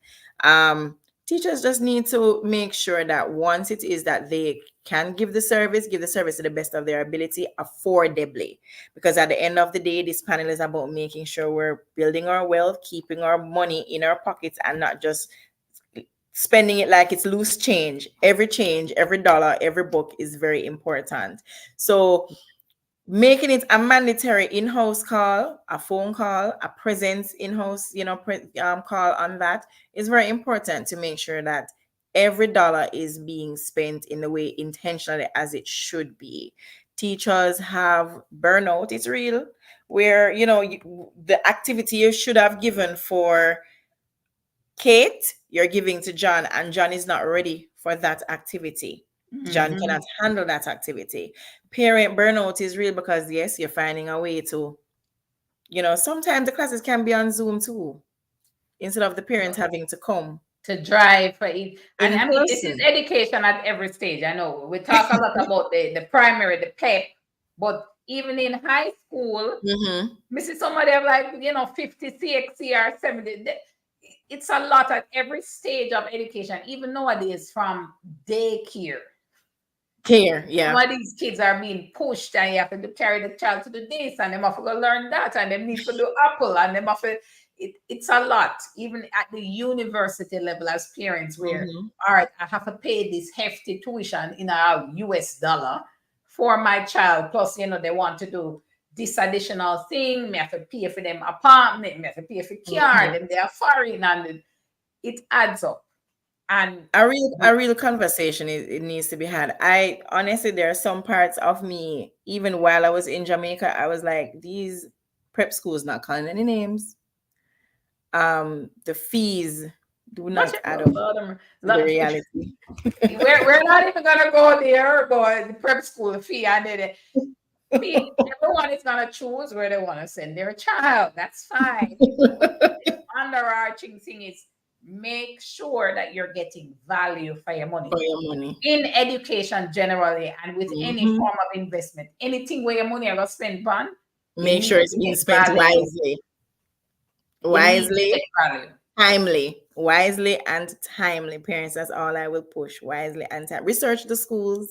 [SPEAKER 2] Teachers just need to make sure that once it is that they can give the service to the best of their ability affordably. Because at the end of the day, this panel is about making sure we're building our wealth, keeping our money in our pockets, and not just spending it like it's loose change. Every dollar, every book is very important. So making it a mandatory in-house call, a phone call, a presence in-house, call on that is very important to make sure that every dollar is being spent in the way intentionally as it should be. Teachers have burnout, it's real, where the activity you should have given for Kate, you're giving to John, and John is not ready for that activity. John cannot handle that activity. Parent burnout is real because, yes, you're finding a way to, sometimes the classes can be on Zoom too, instead of the parents having to come
[SPEAKER 1] to drive for it. And
[SPEAKER 2] in
[SPEAKER 1] I mean, this is
[SPEAKER 2] person.
[SPEAKER 1] education at every stage. I know we talk a lot about the primary, the PEP, but even in high school, Mrs. Somebody have 50 CXC or 70. It's a lot at every stage of education, even nowadays from daycare.
[SPEAKER 2] Care, yeah.
[SPEAKER 1] Some of these kids are being pushed and you have to carry the child to the this and they have to go learn that and they need to do Apple and they have to, it's a lot, even at the university level as parents where, all right, I have to pay this hefty tuition in a US dollar for my child. Plus, they want to do this additional thing. Me have to pay for them apartment, me have to pay for car, them they are foreign and it adds up. And
[SPEAKER 2] a real conversation it needs to be had. I honestly, there are some parts of me, even while I was in Jamaica, I was like, these prep schools, not calling any names, the fees do not add up to the reality.
[SPEAKER 1] We're not even gonna go there, go the prep school fee and then everyone is gonna choose where they want to send their child. That's fine. The underarching thing is make sure that you're getting value for your money. In education generally and with any form of investment. Anything where your money are going to spend on,
[SPEAKER 2] make sure it's being spent wisely.
[SPEAKER 1] You need to get
[SPEAKER 2] Wisely,
[SPEAKER 1] value.
[SPEAKER 2] timely, wisely and timely. Parents, that's all I will push. Wisely and time. Research the schools.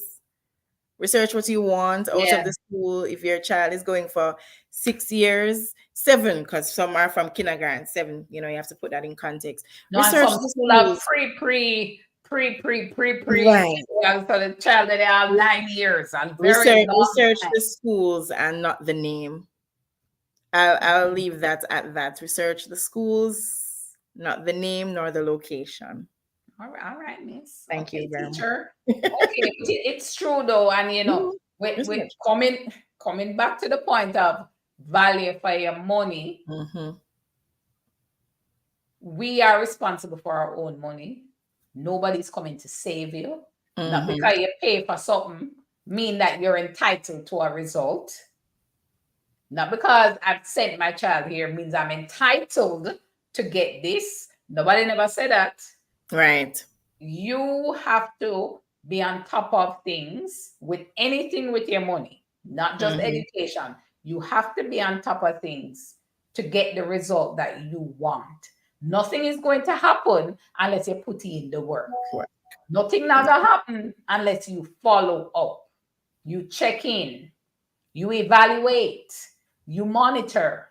[SPEAKER 2] Research what you want out of
[SPEAKER 1] Yeah.
[SPEAKER 2] the school. If your child is going for 6 years, seven, because some are from kindergarten, seven. You have to put that in context.
[SPEAKER 1] No, and
[SPEAKER 2] Research
[SPEAKER 1] some
[SPEAKER 2] the
[SPEAKER 1] school have
[SPEAKER 2] schools.
[SPEAKER 1] pre.
[SPEAKER 2] Right.
[SPEAKER 1] So the child that they have 9 years and very long
[SPEAKER 2] Research
[SPEAKER 1] time.
[SPEAKER 2] the schools and not the name. I'll leave that at that. Research the schools, not the name nor the location.
[SPEAKER 1] All right, miss.
[SPEAKER 2] Thank you
[SPEAKER 1] Okay,
[SPEAKER 2] very much.
[SPEAKER 1] teacher. Okay, it's true though, and
[SPEAKER 2] Mhm.
[SPEAKER 1] with
[SPEAKER 2] Research.
[SPEAKER 1] coming back to the point of value for your money,
[SPEAKER 2] Mm-hmm.
[SPEAKER 1] we are responsible for our own money. Nobody's coming to save you. Not
[SPEAKER 2] Mm-hmm.
[SPEAKER 1] because you pay for something, mean that you're entitled to a result. Not because I've sent my child here means I'm entitled to get this. Nobody never said that.
[SPEAKER 2] Right.
[SPEAKER 1] You have to be on top of things with anything with your money, not just
[SPEAKER 2] Mm-hmm.
[SPEAKER 1] education. You have to be on top of things to get the result that you want. Nothing is going to happen unless you put in the work. Nothing not gonna happen unless you follow up. You check in, you evaluate, you monitor.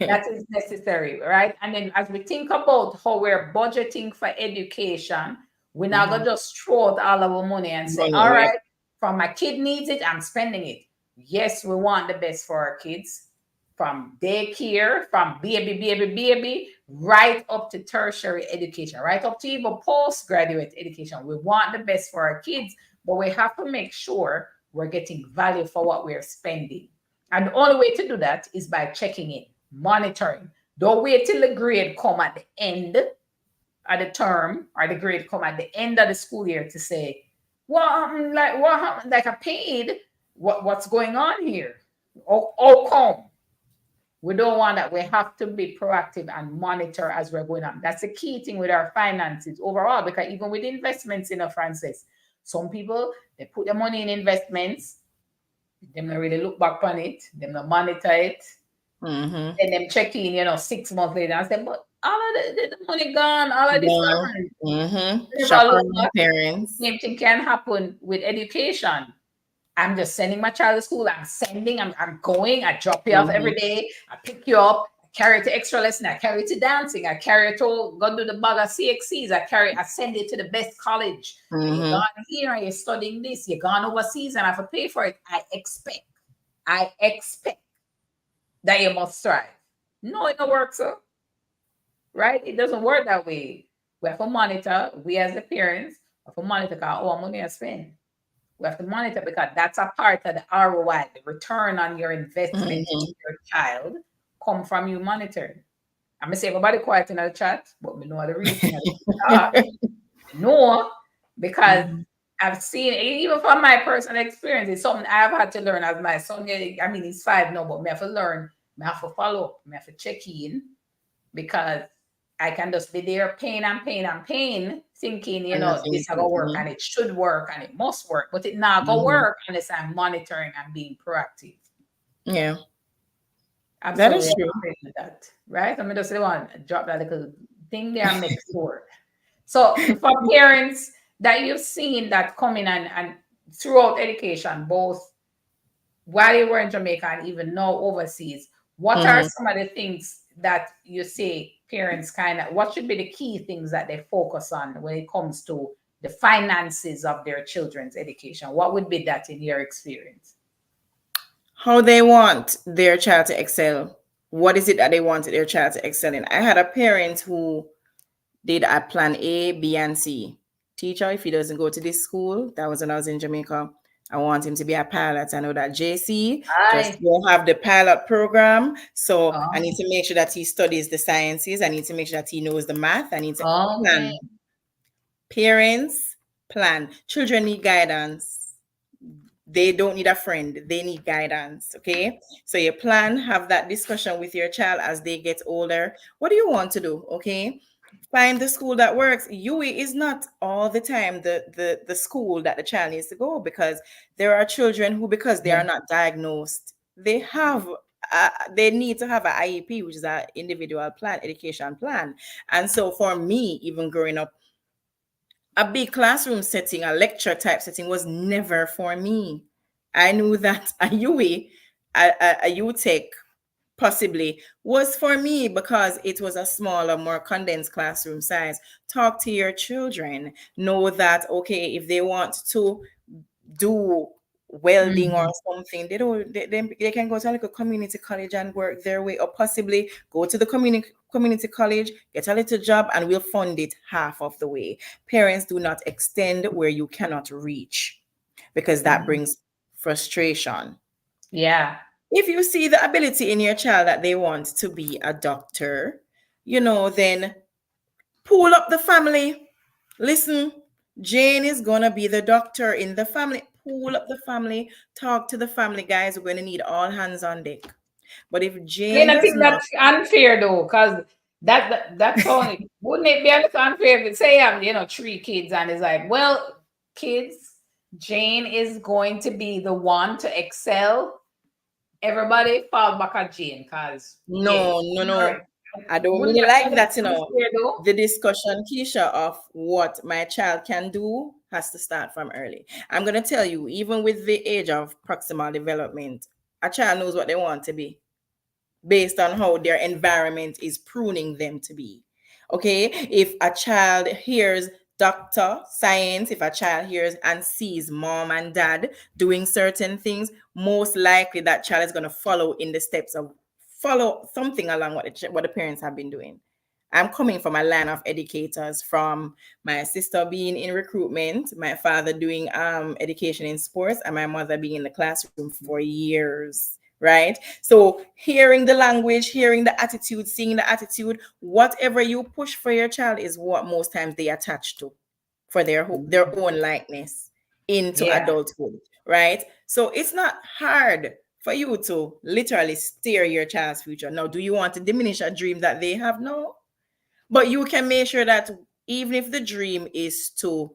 [SPEAKER 1] That is necessary, right? And then as we think about how we're budgeting for education, we're not
[SPEAKER 2] Mm-hmm.
[SPEAKER 1] gonna just throw out all our money and say,
[SPEAKER 2] Money,
[SPEAKER 1] all
[SPEAKER 2] right?
[SPEAKER 1] right, from my kid needs it, I'm spending it. Yes, we want the best for our kids, from daycare, from baby, right up to tertiary education, right up to even postgraduate education. We want the best for our kids, but we have to make sure we're getting value for what we're spending. And the only way to do that is by checking in, monitoring. Don't wait till the grade come at the end of the term or the grade come at the end of the school year to say, what happened? Like what happened? Like I paid. What's going on here? Oh come. We don't want that. We have to be proactive and monitor as we're going on. That's the key thing with our finances overall, because even with investments in a Francis, some people they put their money in investments, them not really look back on it, them not monitor it,
[SPEAKER 2] Mm-hmm.
[SPEAKER 1] then them check in, 6 months later and say, but all of the money gone, all of this
[SPEAKER 2] Yeah.
[SPEAKER 1] gone.
[SPEAKER 2] Mm-hmm. Shop
[SPEAKER 1] Never look
[SPEAKER 2] around
[SPEAKER 1] back.
[SPEAKER 2] parents.
[SPEAKER 1] Same thing can happen with education. I'm just sending my child to school. I'm going. I drop you off every
[SPEAKER 2] Mm-hmm.
[SPEAKER 1] day. I pick you up. I carry it to extra lesson. I carry it to dancing. I carry it to go do the bag of CXCs. I send it to the best college. And you're
[SPEAKER 2] Mm-hmm.
[SPEAKER 1] gone here and you're studying this. You're gone overseas and I have to pay for it. I expect that you must strive. No, it don't work so. Right? It doesn't work that way. We have to monitor, we as the parents have to monitor our money I spend. We have to monitor because that's a part of the ROI, the return on your investment in
[SPEAKER 2] Mm-hmm.
[SPEAKER 1] your child come from you monitoring. I'm gonna say everybody quiet in the chat, but we know the reason. No, because
[SPEAKER 2] Mm-hmm.
[SPEAKER 1] I've seen even from my personal experience, it's something I've had to learn as my son. I mean, he's 5 now, but me have to learn, me have to follow up, me have to check in because I can just be there paying, thinking,
[SPEAKER 2] And nothing
[SPEAKER 1] this
[SPEAKER 2] is
[SPEAKER 1] is gonna work
[SPEAKER 2] happening.
[SPEAKER 1] and it should work and it must work, but it not gonna
[SPEAKER 2] Mm-hmm.
[SPEAKER 1] work unless I'm monitoring and being proactive.
[SPEAKER 2] Yeah, that
[SPEAKER 1] Absolutely,
[SPEAKER 2] is
[SPEAKER 1] I
[SPEAKER 2] true.
[SPEAKER 1] agree with that, right? I'm just want to drop that little thing there and make sure. So for parents that you've seen that come in and throughout education, both while you were in Jamaica and even now overseas, what are
[SPEAKER 2] Mm-hmm.
[SPEAKER 1] some of the things that you say parents what should be the key things that they focus on when it comes to the finances of their children's education? What would be that in your experience?
[SPEAKER 2] How they want their child to excel. What is it that they wanted their child to excel in? I had a parent who did a plan A, B, and C. Teacher, if he doesn't go to this school, that was when I was in Jamaica. I want him to be a pilot. I know that JC just
[SPEAKER 1] Hi.
[SPEAKER 2] will have the pilot program. So I need
[SPEAKER 1] Oh,
[SPEAKER 2] to make sure that he studies the sciences. I need to make sure that he knows the math. I need to
[SPEAKER 1] okay.
[SPEAKER 2] plan. Parents plan. Children need guidance. They don't need a friend, they need guidance. Okay, so you plan, have that discussion with your child as they get older. What do you want to do? Okay, find the school that works. UE is not all the time the school that the child needs to go, because there are children who, because they
[SPEAKER 1] Yeah.
[SPEAKER 2] are not diagnosed, they have they need to have an IEP, which is an individual plan, education plan. And so for me, even growing up, a big classroom setting, a lecture type setting was never for me. I knew that a UE, a UTech possibly was for me because it was a smaller, more condensed classroom size. Talk to your children. Know that, okay, if they want to do welding or
[SPEAKER 1] Mhm.
[SPEAKER 2] something, they can go to like a community college and work their way, or possibly go to the community college, get a little job, and we'll fund it half of the way. Parents, do not extend where you cannot reach, because that
[SPEAKER 1] Mhm.
[SPEAKER 2] brings frustration.
[SPEAKER 1] Yeah.
[SPEAKER 2] If you see the ability in your child that they want to be a doctor, then pull up the family. Listen, Jane is gonna be the doctor in the family. Pull up the family, talk to the family, guys. We're gonna need all hands on deck. But if
[SPEAKER 1] I
[SPEAKER 2] Jane
[SPEAKER 1] mean, I
[SPEAKER 2] does
[SPEAKER 1] think
[SPEAKER 2] not,
[SPEAKER 1] that's unfair though, because that's only wouldn't it be a little unfair if say I'm three kids and it's like, well, kids, Jane is going to be the one to excel. Everybody fall back at Jane, because yeah,
[SPEAKER 2] no, no,
[SPEAKER 1] all right.
[SPEAKER 2] no, I don't
[SPEAKER 1] Wouldn't
[SPEAKER 2] really
[SPEAKER 1] that be
[SPEAKER 2] like
[SPEAKER 1] a
[SPEAKER 2] that.
[SPEAKER 1] little unfair though?
[SPEAKER 2] The discussion, Keisha, of what my child can do has to start from early. I'm gonna tell you, even with the age of proximal development, a child knows what they want to be based on how their environment is pruning them to be. Okay, if a child hears doctor, science, if a child hears and sees mom and dad doing certain things, most likely that child is going to follow in the steps of follow something along what the parents have been doing. I'm coming from a line of educators, from my sister being in recruitment, my father doing education in sports, and my mother being in the classroom for years, right? So hearing the language, hearing the attitude, seeing the attitude, whatever you push for your child is what most times they attach to for their own likeness into
[SPEAKER 1] Yeah.
[SPEAKER 2] adulthood, right? So it's not hard for you to literally steer your child's future. Now, do you want to diminish a dream that they have? No. But you can make sure that even if the dream is to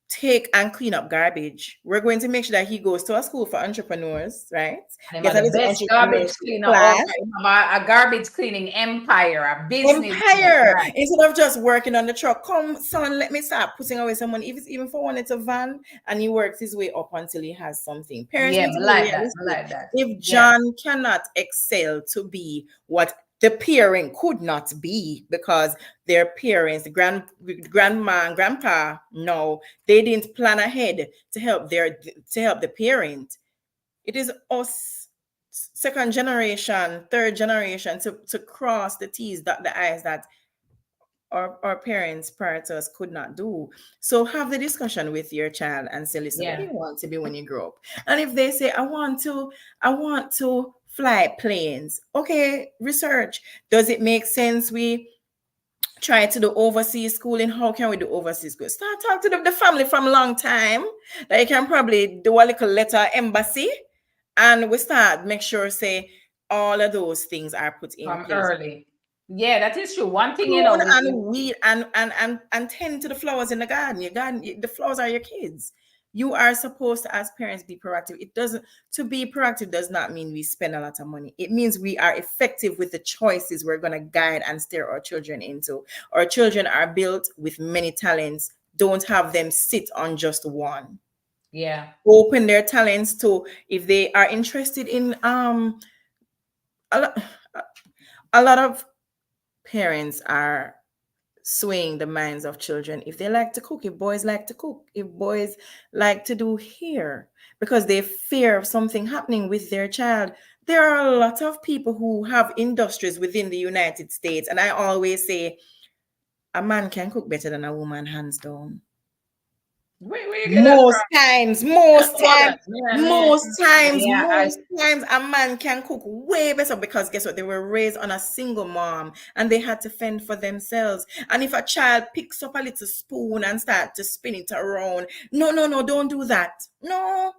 [SPEAKER 2] take and clean up garbage, we're going to make sure that he goes to a school for entrepreneurs, right?
[SPEAKER 1] Them
[SPEAKER 2] Get
[SPEAKER 1] are
[SPEAKER 2] a
[SPEAKER 1] the
[SPEAKER 2] little
[SPEAKER 1] best garbage
[SPEAKER 2] entrepreneurship
[SPEAKER 1] cleaner
[SPEAKER 2] class.
[SPEAKER 1] over. You have a garbage cleaning empire, a business.
[SPEAKER 2] Empire,
[SPEAKER 1] Right.
[SPEAKER 2] instead of just working on the truck. Come, son, let me start putting away some money. If it's even for one little van, and he works his way up until he has something. Parents
[SPEAKER 1] Yeah,
[SPEAKER 2] need to
[SPEAKER 1] me
[SPEAKER 2] be
[SPEAKER 1] like that. Me
[SPEAKER 2] realistic.
[SPEAKER 1] like that.
[SPEAKER 2] If
[SPEAKER 1] Yeah.
[SPEAKER 2] John cannot excel to be what the parent could not be, because their parents, grandma and grandpa, no, they didn't plan ahead to help the parent. It is us, second generation, third generation, to cross the T's, dot the I's, that our parents prior to us could not do. So have the discussion with your child and say, listen, what do
[SPEAKER 1] Yeah.
[SPEAKER 2] you want to be when you grow up? And if they say, I want to fly planes, okay, research. Does it make sense we try to do overseas schooling? How can we do overseas school? Start talk to the family from a long time. That you can probably do a little letter embassy, and we start make sure say all of those things are put in
[SPEAKER 1] From
[SPEAKER 2] place.
[SPEAKER 1] early. Yeah, that is true. One thing,
[SPEAKER 2] Prune and weed and tend to the flowers in the garden. Your garden, the flowers are your kids. You are supposed to, as parents, be proactive. It doesn't To be proactive does not mean we spend a lot of money. It means we are effective with the choices we're going to guide and steer our children into. Our children are built with many talents. Don't have them sit on just one.
[SPEAKER 1] yeah.
[SPEAKER 2] Open their talents to, if they are interested in a lot, a lot of parents are swaying the minds of children. If they like to cook, if boys like to cook, if boys like to do hair, because they fear of something happening with their child. There are a lot of people who have industries within the United States, and I always say a man can cook better than a woman, hands down.
[SPEAKER 1] Where you get that
[SPEAKER 2] Most
[SPEAKER 1] from?
[SPEAKER 2] times,
[SPEAKER 1] Hold on. Yeah,
[SPEAKER 2] most times, a man can cook way better, because guess what? They were raised on a single mom and they had to fend for themselves. And if a child picks up a little spoon and start to spin it around, no, no, no, don't do that. No,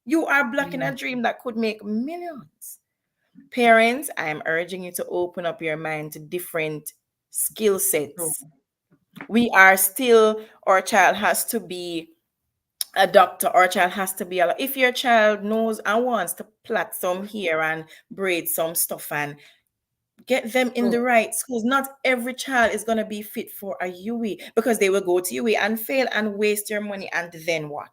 [SPEAKER 2] you are blocking a dream that could make millions. Parents, I am urging you to open up your mind to different skill
[SPEAKER 1] true.
[SPEAKER 2] sets. We are still, our child has to be a doctor or a child has to be a, if your child knows and wants to plait some hair and braid some stuff and get them in the
[SPEAKER 1] True.
[SPEAKER 2] right schools. Not every child is going to be fit for a UE because they will go to UE and fail and waste your money. And then what?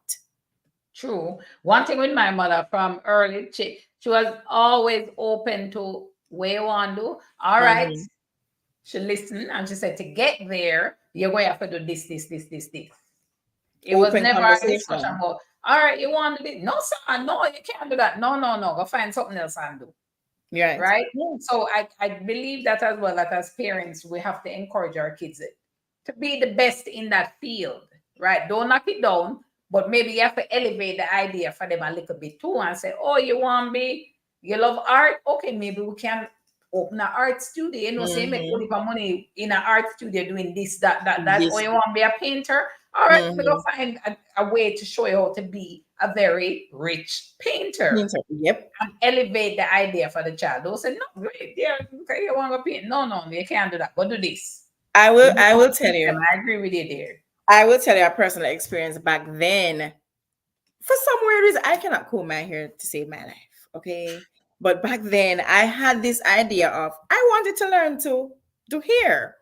[SPEAKER 1] True. One thing with my mother from early, she was always open to where you want to do. All right.
[SPEAKER 2] Mm-hmm.
[SPEAKER 1] She listened and she said, to get there, you're going to have to do this. It was
[SPEAKER 2] Open
[SPEAKER 1] never a discussion
[SPEAKER 2] conversation.
[SPEAKER 1] about, all right, you want to do this? No, sir, no, you can't do that. No, no, no. Go find something else and do.
[SPEAKER 2] Right.
[SPEAKER 1] Right?
[SPEAKER 2] Yeah.
[SPEAKER 1] So I believe that as well, that as parents, we have to encourage our kids to be the best in that field, right? Don't knock it down, but maybe you have to elevate the idea for them a little bit too and say, oh, you want to be, you love art? Okay, maybe we can open an art studio, you know, say make all
[SPEAKER 2] Mm-hmm.
[SPEAKER 1] the money in an art studio doing this, that, or
[SPEAKER 2] This.
[SPEAKER 1] you want to be a painter? All right, we go
[SPEAKER 2] Mm-hmm.
[SPEAKER 1] find a way to show you how to be a very rich painter
[SPEAKER 2] Yep.
[SPEAKER 1] and elevate the idea for the child. Don't say, no, great, yeah, okay, you want to paint. No, no, you can't do that. Go do this.
[SPEAKER 2] I
[SPEAKER 1] You
[SPEAKER 2] will.
[SPEAKER 1] know,
[SPEAKER 2] I will tell you.
[SPEAKER 1] I agree with you there.
[SPEAKER 2] I will tell you a personal experience back then. For some weird reason, I cannot comb my hair to save my life. Okay, but back then, I had this idea of I wanted to learn to do hair.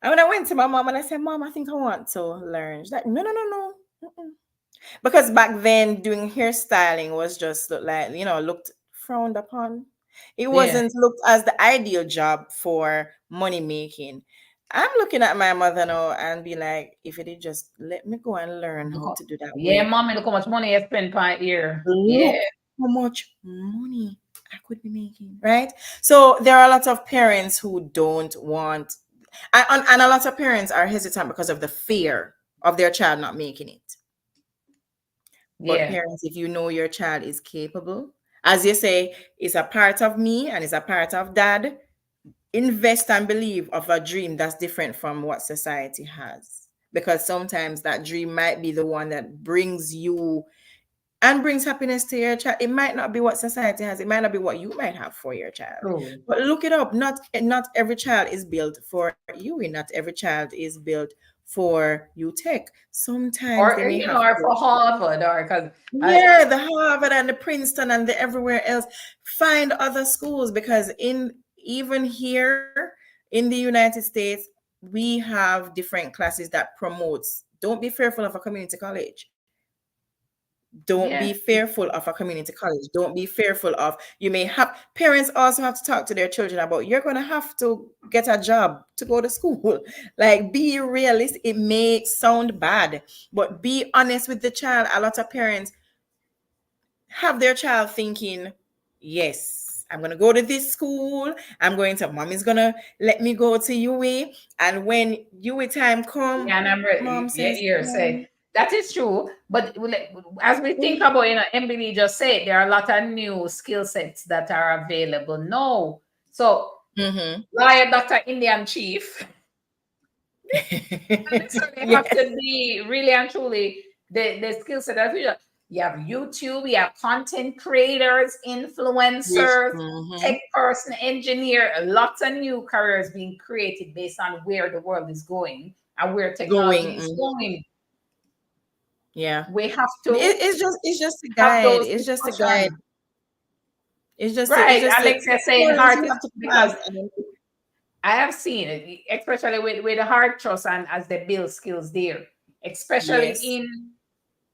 [SPEAKER 2] And when I went to my mom and I said, "Mom, I think I want to learn," she's like, "No, no, no, no." Mm-mm." Because back then, doing hairstyling was just like, looked frowned upon. It
[SPEAKER 1] Yeah.
[SPEAKER 2] wasn't looked as the ideal job for money making. I'm looking at my mother now and be like, if it did just let me go and learn how to do that
[SPEAKER 1] Yeah,
[SPEAKER 2] wig.
[SPEAKER 1] mommy, look how much money I spend per year. Yeah.
[SPEAKER 2] Look how much money I could be making, right? So there are a lot of parents who don't want, and a lot of parents are hesitant because of the fear of their child not making it. But
[SPEAKER 1] Yeah.
[SPEAKER 2] parents, if you know your child is capable, as you say, it's a part of me and it's a part of dad, invest and believe of a dream that's different from what society has. Because sometimes that dream might be the one that brings you and brings happiness to your child. It might not be what society has. It might not be what you might have for your child.
[SPEAKER 1] True.
[SPEAKER 2] But look it up. Not every child is built for you. Not every child is built for you tech. Sometimes they
[SPEAKER 1] Or,
[SPEAKER 2] may
[SPEAKER 1] you
[SPEAKER 2] have
[SPEAKER 1] know, or
[SPEAKER 2] to,
[SPEAKER 1] for Harvard, or because I,
[SPEAKER 2] yeah, the Harvard and the Princeton and the everywhere else. Find other schools because in even here in the United States, we have different classes that promotes. Don't be fearful of a community college. Don't
[SPEAKER 1] yeah,
[SPEAKER 2] be fearful of a community college. Don't be fearful of, you may have, parents also have to talk to their children about, you're going to have to get a job to go to school. Like, be realistic. It may sound bad, but be honest with the child. A lot of parents have their child thinking, yes, I'm going to go to this school. Mommy's going to let me go to UE. And when UE time come,
[SPEAKER 1] yeah, and I'm
[SPEAKER 2] mom
[SPEAKER 1] ready. Yeah,
[SPEAKER 2] says,
[SPEAKER 1] here say that is true. But as we think about, MBD just said, there are a lot of new skill sets that are available now. So,
[SPEAKER 2] mm-hmm.
[SPEAKER 1] lawyer, doctor, Indian chief, not necessarily have
[SPEAKER 2] Yes.
[SPEAKER 1] to be really and truly the skill set of you have YouTube, you have content creators,
[SPEAKER 2] Yes.
[SPEAKER 1] influencers,
[SPEAKER 2] Mm-hmm.
[SPEAKER 1] tech person, engineer, lots of new careers being created based on where the world is going and where technology
[SPEAKER 2] Going.
[SPEAKER 1] is going.
[SPEAKER 2] Yeah.
[SPEAKER 1] We have to
[SPEAKER 2] It's just a
[SPEAKER 1] have
[SPEAKER 2] guide.
[SPEAKER 1] those
[SPEAKER 2] It's just a guide.
[SPEAKER 1] discussions.
[SPEAKER 2] It's
[SPEAKER 1] Right.
[SPEAKER 2] just a
[SPEAKER 1] Alexia saying
[SPEAKER 2] skills
[SPEAKER 1] heart
[SPEAKER 2] you
[SPEAKER 1] is
[SPEAKER 2] have to
[SPEAKER 1] because
[SPEAKER 2] have. And
[SPEAKER 1] I have seen it, especially with the heart trust and as they build skills there, especially
[SPEAKER 2] yes.
[SPEAKER 1] in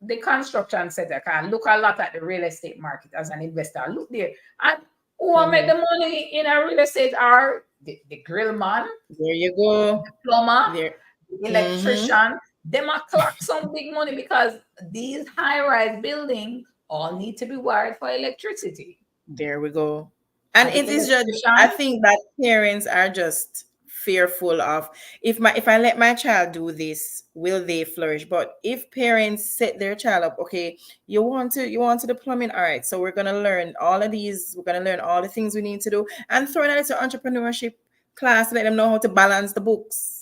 [SPEAKER 1] the construction sector. Can look a lot at the real estate market as an investor. Look there. And who will make
[SPEAKER 2] Mm-hmm.
[SPEAKER 1] the money in a real estate are the grill man,
[SPEAKER 2] There you go.
[SPEAKER 1] plumber,
[SPEAKER 2] There. Mm-hmm.
[SPEAKER 1] electrician. Them a clock some big money because these high-rise buildings all need to be wired for electricity.
[SPEAKER 2] There we go. And
[SPEAKER 1] And the
[SPEAKER 2] it is just, I
[SPEAKER 1] electrician,
[SPEAKER 2] think that parents are just fearful of, if I let my child do this, will they flourish? But if parents set their child up, okay, you want to the plumbing, all right. So we're gonna learn all of these, we're gonna learn all the things we need to do, and throw in a little entrepreneurship class, let them know how to balance the books.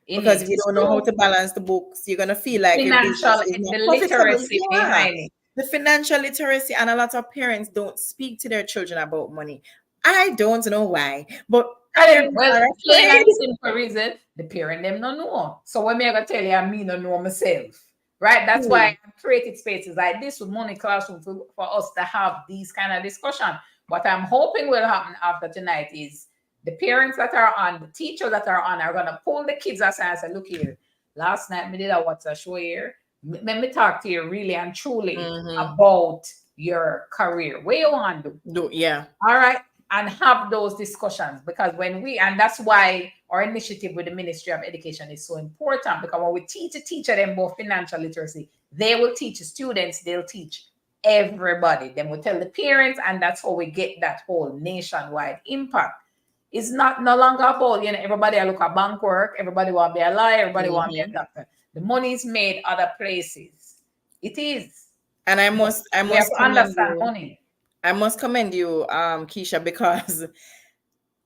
[SPEAKER 1] in
[SPEAKER 2] Because if
[SPEAKER 1] it
[SPEAKER 2] you
[SPEAKER 1] is
[SPEAKER 2] don't know how
[SPEAKER 1] true.
[SPEAKER 2] to balance the books, you're gonna feel like your business
[SPEAKER 1] Financial,
[SPEAKER 2] is not
[SPEAKER 1] the
[SPEAKER 2] profitable.
[SPEAKER 1] literacy
[SPEAKER 2] Yeah,
[SPEAKER 1] behind it.
[SPEAKER 2] the financial literacy, and a lot of parents don't speak to their children about money. I don't know why, but parents
[SPEAKER 1] Well,
[SPEAKER 2] are
[SPEAKER 1] plain
[SPEAKER 2] afraid.
[SPEAKER 1] and simple reason, the parent them no know. So when me I gonna tell you, I me no know myself. right? That's why
[SPEAKER 2] Cool.
[SPEAKER 1] I created spaces like this with Money Classroom for us to have these kind of discussion. What I'm hoping will happen after tonight is the parents that are on, the teachers that are going to pull the kids aside and say, look here, last night we did a what's a show here. Let me talk to you really and truly
[SPEAKER 2] Mm-hmm.
[SPEAKER 1] about your career. Where you want to do?
[SPEAKER 2] Yeah.
[SPEAKER 1] All right. And have those discussions, because when we, and that's why our initiative with the Ministry of Education is so important, because when we teach a teacher them about financial literacy, they will teach the students, they'll teach everybody. Then we tell the parents, and that's how we get that whole nationwide impact. It's not no longer about, everybody look at bank work, everybody want to be a lawyer, everybody want to be a
[SPEAKER 2] Mm-hmm.
[SPEAKER 1] doctor. The money is made other places. It is.
[SPEAKER 2] And I
[SPEAKER 1] But
[SPEAKER 2] must I
[SPEAKER 1] we have
[SPEAKER 2] must
[SPEAKER 1] to
[SPEAKER 2] commend
[SPEAKER 1] understand
[SPEAKER 2] you.
[SPEAKER 1] money.
[SPEAKER 2] I must commend you, Keisha, because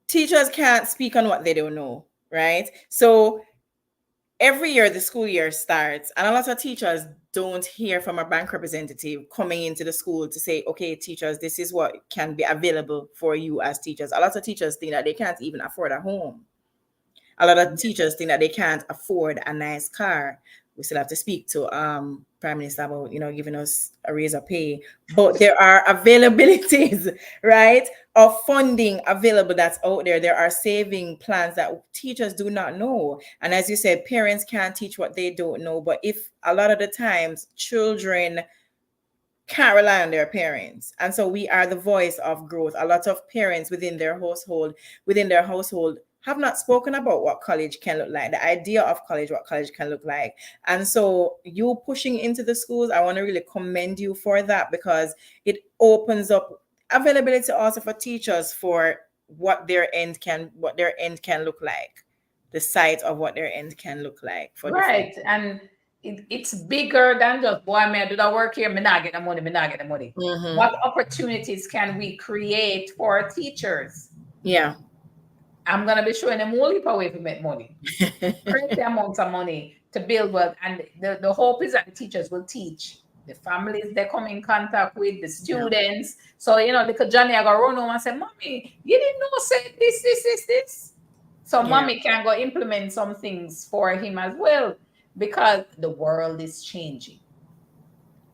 [SPEAKER 2] teachers can't speak on what they don't know, right? So every year the school year starts, and a lot of teachers don't hear from a bank representative coming into the school to say, okay, teachers, this is what can be available for you as teachers. A lot of teachers think that they can't even afford a home. A lot of teachers think that they can't afford a nice car. We still have to speak to Prime Minister about, giving us a raise of pay. But there are availabilities, right, of funding available that's out there. There are saving plans that teachers do not know. And as you said, parents can't teach what they don't know. But if a lot of the times children can't rely on their parents, and so we are the voice of growth. A lot of parents within their household have not spoken about what college can look like, the idea of college, what college can look like. And so you pushing into the schools, I want to really commend you for that, because it opens up availability also for teachers for what their end can look like, the sight of what their end can look like for different.
[SPEAKER 1] Right. And it's bigger than just, boy, man, do that work here, me not get the money, me not get the money.
[SPEAKER 2] Mm-hmm.
[SPEAKER 1] What opportunities can we create for our teachers?
[SPEAKER 2] Yeah.
[SPEAKER 1] I'm gonna be showing them all heap of way to make money. Crazy amounts of money to build wealth. And the hope is that the teachers will teach the families they come in contact with, the
[SPEAKER 2] Yeah.
[SPEAKER 1] students. So, little Johnny, I go run home and say, Mommy, you didn't know say this. So
[SPEAKER 2] Yeah.
[SPEAKER 1] mommy can go implement some things for him as well, because the world is changing.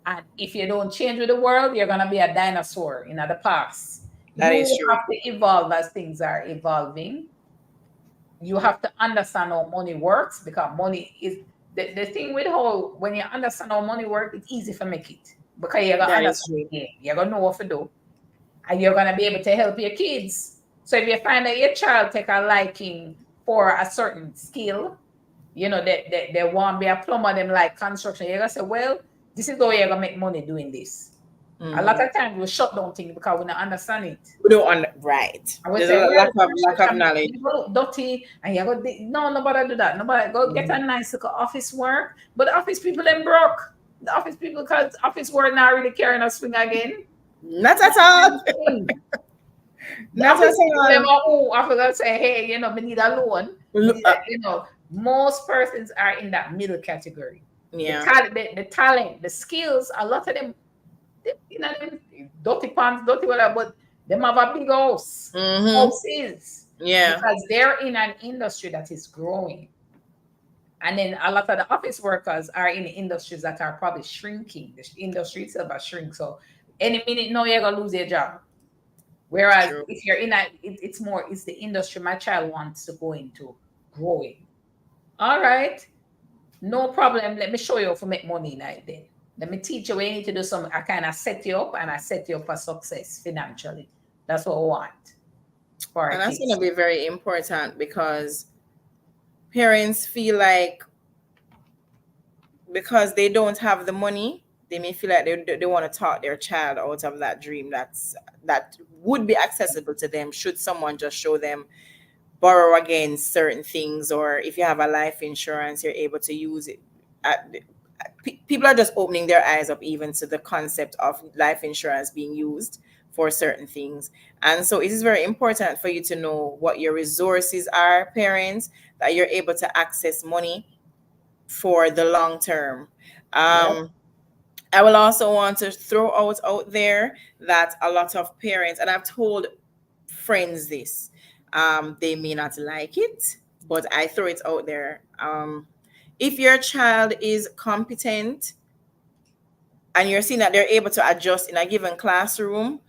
[SPEAKER 1] And if you don't change with the world, you're gonna be a dinosaur in the past.
[SPEAKER 2] That is
[SPEAKER 1] You
[SPEAKER 2] true.
[SPEAKER 1] have to evolve as things are evolving. You have to understand how money works, because money is the thing with how, when you understand how money works, it's easy to make it, because you're gonna
[SPEAKER 2] That is
[SPEAKER 1] understand
[SPEAKER 2] true.
[SPEAKER 1] the game. You're gonna know what to do, and you're gonna be able to help your kids. So if you find that your child take a liking for a certain skill, they want to be a plumber, them like construction, you're gonna say, well, this is how you're gonna make money doing this. A lot
[SPEAKER 2] Mm-hmm.
[SPEAKER 1] of times we shut down things because we don't understand it.
[SPEAKER 2] We don't right.
[SPEAKER 1] I would
[SPEAKER 2] There's
[SPEAKER 1] say,
[SPEAKER 2] a
[SPEAKER 1] well,
[SPEAKER 2] lack of
[SPEAKER 1] construction,
[SPEAKER 2] knowledge.
[SPEAKER 1] you go dirty and you go, no, nobody do that. Nobody go get a
[SPEAKER 2] Mhm.
[SPEAKER 1] nice little office work. But the office people them broke. The office people, because office work not really carrying a swing again.
[SPEAKER 2] Not at
[SPEAKER 1] Not
[SPEAKER 2] all.
[SPEAKER 1] the thing. The
[SPEAKER 2] Not at
[SPEAKER 1] office people them
[SPEAKER 2] all.
[SPEAKER 1] are, oh, I forgot to say, hey, we need a loan. We
[SPEAKER 2] Lo-
[SPEAKER 1] need a, most persons are in that middle category. The
[SPEAKER 2] yeah.
[SPEAKER 1] talent, the talent, the skills, a lot of them, them dirty pants, dirty whatever, but them have a big house.
[SPEAKER 2] Mm-hmm.
[SPEAKER 1] Houses.
[SPEAKER 2] Yeah.
[SPEAKER 1] Because they're in an industry that is growing. And then a lot of the office workers are in industries that are probably shrinking. The industry itself are shrink. So any minute now you're gonna lose your job. Whereas
[SPEAKER 2] True.
[SPEAKER 1] if you're in it's the industry my child wants to go into growing. All right, no problem. Let me show you how to make money now then. Let me teach you where you need to do some. I kind of set you up, and I set you up for success financially. That's what I want for our
[SPEAKER 2] And that's going to
[SPEAKER 1] kids.
[SPEAKER 2] be very important, because parents feel like because they don't have the money, they may feel like they want to talk their child out of that dream that would be accessible to them should someone just show them borrow against certain things, or if you have a life insurance you're able to use it. People are just opening their eyes up even to the concept of life insurance being used for certain things. And so it is very important for you to know what your resources are, parents, that you're able to access money for the long term.
[SPEAKER 1] Yep.
[SPEAKER 2] um, I will also want to throw out there that a lot of parents, and I've told friends this, they may not like it, but I throw it out there. If your child is competent and you're seeing that they're able to adjust in a given classroom,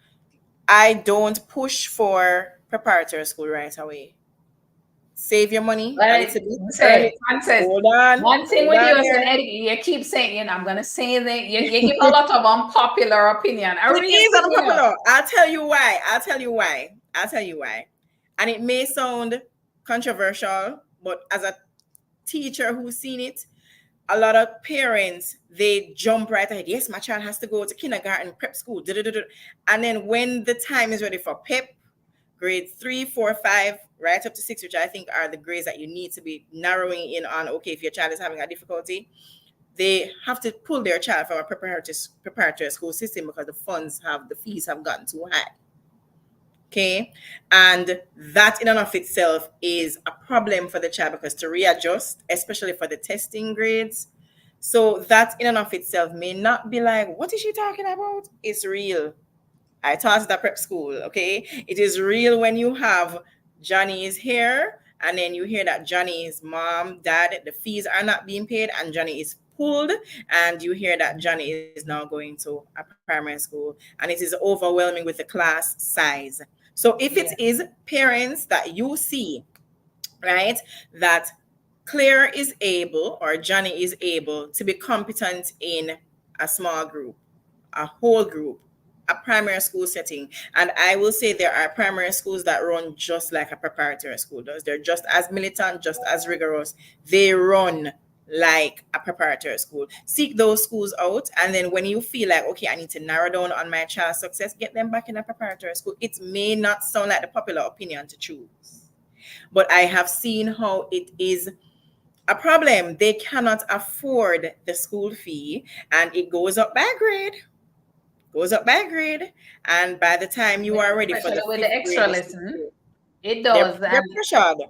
[SPEAKER 2] I don't push for preparatory school right away. Save your money a
[SPEAKER 1] Well,
[SPEAKER 2] little bit
[SPEAKER 1] say,
[SPEAKER 2] early.
[SPEAKER 1] Francis, one thing
[SPEAKER 2] Hold
[SPEAKER 1] with you
[SPEAKER 2] on
[SPEAKER 1] as an
[SPEAKER 2] there.
[SPEAKER 1] editor, you keep saying, I'm going to say that you give a lot of unpopular opinion. I
[SPEAKER 2] It
[SPEAKER 1] really
[SPEAKER 2] is
[SPEAKER 1] say,
[SPEAKER 2] unpopular. I'll tell you why. I'll tell you why. And it may sound controversial, but as a teacher who's seen it, a lot of parents, they jump right ahead. Yes, my child has to go to kindergarten, prep school, da, da, da, da. And then when the time is ready for prep, grades 3, 4, 5, right up to 6, which I think are the grades that you need to be narrowing in on. Okay, if your child is having a difficulty, they have to pull their child from a preparatory school system because the fees have gotten too high. Okay, and that in and of itself is a problem for the child because to readjust, especially for the testing grades, so that in and of itself may not be like, what is she talking about? It's real. I taught at a prep school. Okay, it is real when you have Johnny is here, and then you hear that Johnny's mom, dad, the fees are not being paid, and Johnny is pulled, and you hear that Johnny is now going to a primary school, and it is overwhelming with the class size. So if it
[SPEAKER 1] yeah,
[SPEAKER 2] is parents that you see, right, that Claire is able or Johnny is able to be competent in a small group, a whole group, a primary school setting. And I will say there are primary schools that run just like a preparatory school does. They're just as militant, just as rigorous. They run like a preparatory school. Seek those schools out. And then when you feel like, okay, I need to narrow down on my child's success, get them back in a preparatory school. It may not sound like the popular opinion to choose, but I have seen how it is a problem. They cannot afford the school fee and it goes up by grade, and by the time you are ready for
[SPEAKER 1] especially
[SPEAKER 2] the
[SPEAKER 1] with the
[SPEAKER 2] fifth grade,
[SPEAKER 1] extra
[SPEAKER 2] the sixth
[SPEAKER 1] lesson,
[SPEAKER 2] grade,
[SPEAKER 1] it does.
[SPEAKER 2] they're
[SPEAKER 1] And
[SPEAKER 2] pressured.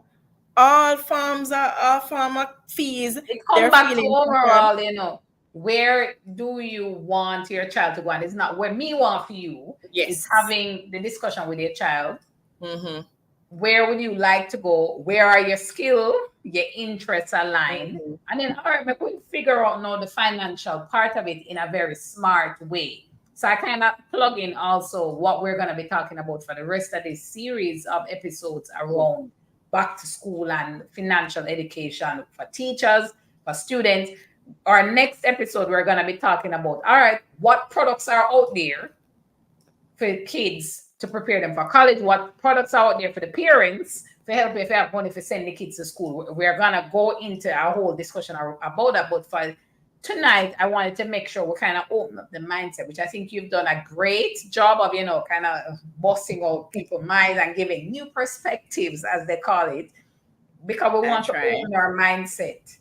[SPEAKER 2] All form of fees,
[SPEAKER 1] it
[SPEAKER 2] they're
[SPEAKER 1] come back to
[SPEAKER 2] feeling pressured.
[SPEAKER 1] overall, where do you want your child to go? And it's not where me want for you. It's
[SPEAKER 2] Yes.
[SPEAKER 1] having the discussion with your child.
[SPEAKER 2] Mm-hmm.
[SPEAKER 1] Where would you like to go? Where are your skill, your interests aligned?
[SPEAKER 2] Mm-hmm.
[SPEAKER 1] And then, all right, maybe we figure out now the financial part of it in a very smart way. So I kind of plug in also what we're going to be talking about for the rest of this series of episodes around back to school and financial education for teachers, for students. Our next episode, we're going to be talking about, all right, what products are out there for kids to prepare them for college, what products are out there for the parents to help if you have money to send the kids to school. We're gonna go into a whole discussion about that. But for tonight, I wanted to make sure we kind of open up the mindset, which I think you've done a great job of, kind of busting out people's minds and giving new perspectives, as they call it, because we
[SPEAKER 2] I
[SPEAKER 1] want to
[SPEAKER 2] try.
[SPEAKER 1] open our mindset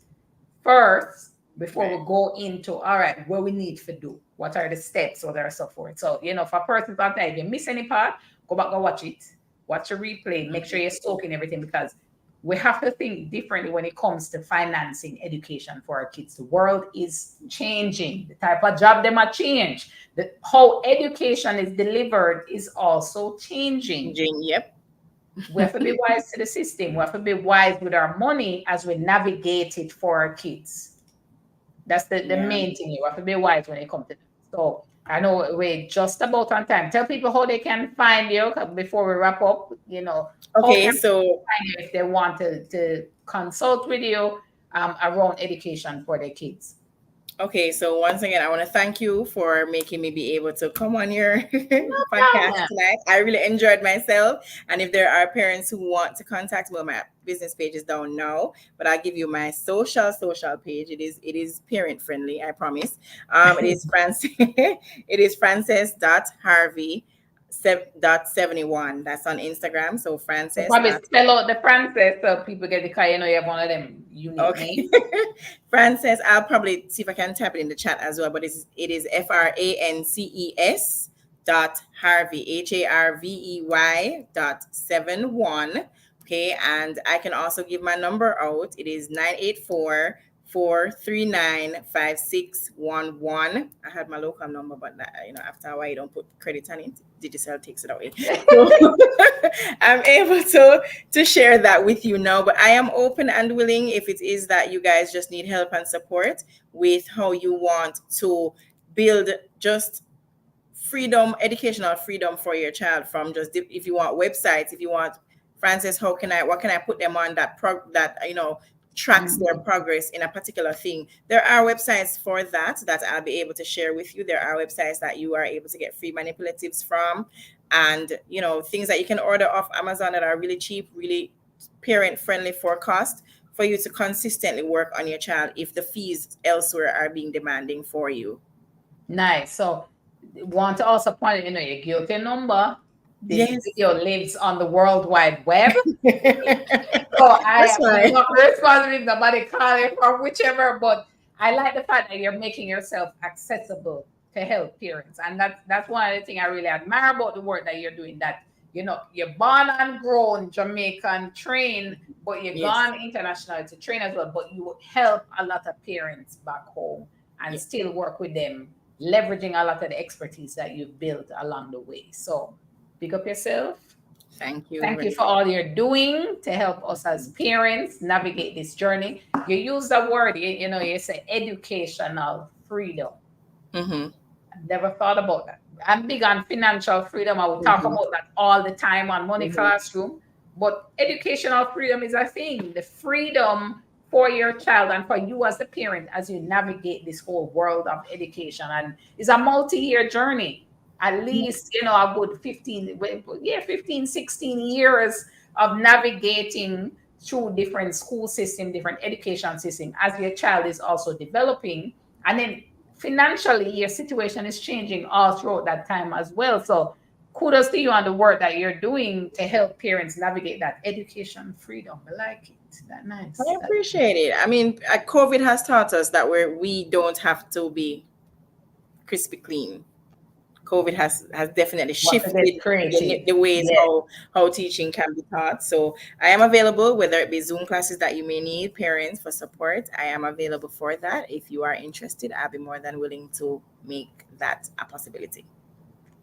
[SPEAKER 1] first before
[SPEAKER 2] Right.
[SPEAKER 1] we go into all right, what we need to do, what are the steps, so there so forth. So for persons out there, if you miss any part, go back and watch it, watch a replay, make sure
[SPEAKER 2] Mm-hmm.
[SPEAKER 1] you're soaking everything, because we have to think differently when it comes to financing education for our kids. The world is changing, the type of job they might change, the how education is delivered is also changing.
[SPEAKER 2] Yep.
[SPEAKER 1] We have to be wise to the system, we have to be wise with our money as we navigate it for our kids. That's the
[SPEAKER 2] Yeah.
[SPEAKER 1] main thing. You have to be wise when it comes to that. So I know we're just about on time. Tell people how they can find you before we wrap up. How
[SPEAKER 2] Okay,
[SPEAKER 1] can
[SPEAKER 2] so
[SPEAKER 1] they find you if they want to consult with you around education for their kids.
[SPEAKER 2] Okay, so once again, I want to thank you for making me be able to come on your
[SPEAKER 1] No
[SPEAKER 2] podcast
[SPEAKER 1] problem.
[SPEAKER 2] tonight. I really enjoyed myself. And if there are parents who want to contact me, my business page is down now, but I'll give you my social page. It is parent friendly, I promise. It is Francis. It is Frances.Harvey. 71. That's on Instagram. So
[SPEAKER 1] So
[SPEAKER 2] Frances
[SPEAKER 1] probably
[SPEAKER 2] dot
[SPEAKER 1] spell out the Francis so people get the car. You have one of them unique
[SPEAKER 2] Okay.
[SPEAKER 1] names.
[SPEAKER 2] Frances, I'll probably see if I can type it in the chat as well, but it is FRANCES dot Harvey, HARVEY .71. Okay, and I can also give my number out. It is 984 4395611. I had my local number, but that, after a while, you don't put credit on it. Digicel takes it away. So I'm able to share that with you now. But I am open and willing if it is that you guys just need help and support with how you want to build just freedom, educational freedom for your child, from just if you want websites, if you want, Frances, what can I put them on that tracks their progress in a particular thing. There are websites for that I'll be able to share with you. There are websites that you are able to get free manipulatives from, and things that you can order off Amazon that are really cheap, really parent friendly for cost, for you to consistently work on your child if the fees elsewhere are being demanding for you.
[SPEAKER 1] Nice. So want to also point out, your guilty number. This video lives on the World Wide Web. So I am not responsible if nobody call it or whichever, but I like the fact that you're making yourself accessible to help parents. And that's one of the things I really admire about the work that you're doing, that you're born and grown Jamaican, trained, but you've gone international to train as well, but you help a lot of parents back home and still work with them, leveraging a lot of the expertise that you've built along the way. So pick up yourself.
[SPEAKER 2] Thank you.
[SPEAKER 1] Thank you for all you're doing to help us as parents navigate this journey. You use the word, you say educational freedom. I've never thought about that. I'm big on financial freedom. I will talk about that all the time on Money Classroom. But educational freedom is a thing. The freedom for your child and for you as the parent as you navigate this whole world of education. And it's a multi-year journey. At least, a good 15, 16 years of navigating through different school system, different education system, as your child is also developing. And then financially, your situation is changing all throughout that time as well. So kudos to you on the work that you're doing to help parents navigate that education freedom. I like it. That's nice.
[SPEAKER 2] I appreciate it. I mean, COVID has taught us that we don't have to be crispy clean. COVID has definitely shifted the ways how teaching can be taught. So I am available, whether it be Zoom classes that you may need, parents, for support. I am available for that. If you are interested, I'll be more than willing to make that a possibility.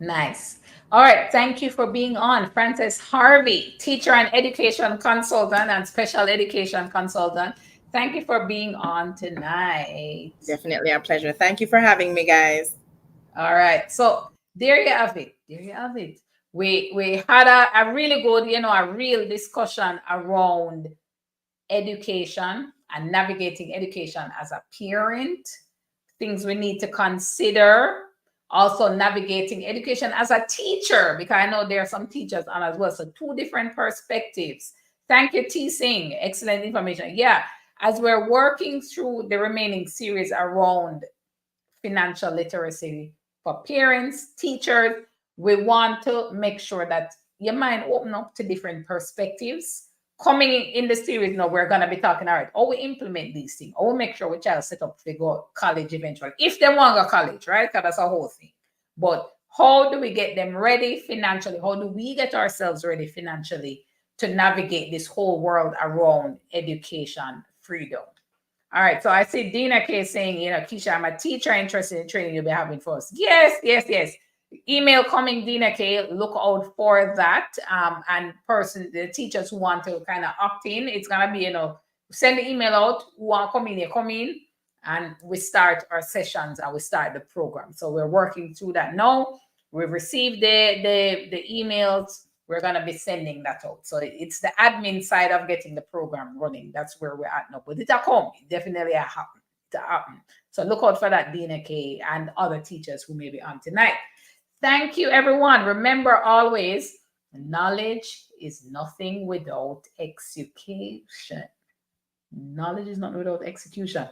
[SPEAKER 1] Nice. All right. Thank you for being on. Frances Harvey, teacher and education consultant and special education consultant. Thank you for being on tonight.
[SPEAKER 2] Definitely a pleasure. Thank you for having me, guys.
[SPEAKER 1] All right. So there you have it. We had a really good, a real discussion around education and navigating education as a parent, things we need to consider. Also navigating education as a teacher, because I know there are some teachers on as well. So two different perspectives. Thank you, T. Singh. Excellent information. Yeah, as we're working through the remaining series around financial literacy for parents, teachers, we want to make sure that your mind open up to different perspectives. Coming in the series, we're going to be talking, all right, how we implement these things, how we make sure we child set up to go college eventually, if they want to go college, right? Because that's a whole thing. But how do we get them ready financially? How do we get ourselves ready financially to navigate this whole world around education freedom? All right, so I see Dina K saying, Keisha, I'm a teacher interested in training you'll be having for us. Yes. Email coming, Dina K. Look out for that. And the teachers who want to kind of opt in, it's gonna be, send the email out. Who want to come in, they come in, and we start our sessions and we start the program. So we're working through that now. We've received the emails. We're gonna be sending that out. So it's the admin side of getting the program running. That's where we're at now. But it's a come. It definitely happen. So look out for that, Dina K, and other teachers who may be on tonight. Thank you, everyone. Remember always, knowledge is nothing without execution. Knowledge is not without execution.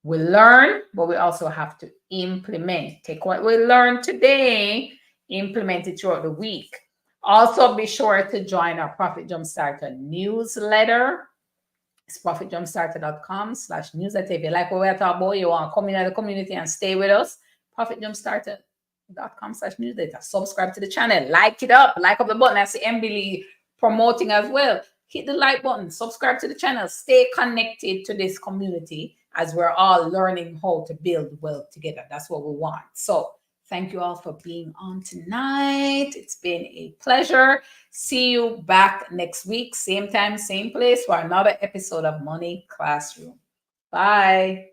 [SPEAKER 1] We learn, but we also have to implement. Take what we learned today, implement it throughout the week. Also, be sure to join our Profit Jumpstarter newsletter. It's profitjumpstarter.com/newsletter. If you like what we're talking about, you want to come in the community and stay with us, profitjumpstarter.com/newsletter. Subscribe to the channel, like it up, like up the button. That's the Emily promoting as well. Hit the like button, subscribe to the channel, stay connected to this community as we're all learning how to build wealth together. That's what we want. So thank you all for being on tonight. It's been a pleasure. See you back next week, same time, same place, for another episode of Money Classroom. Bye.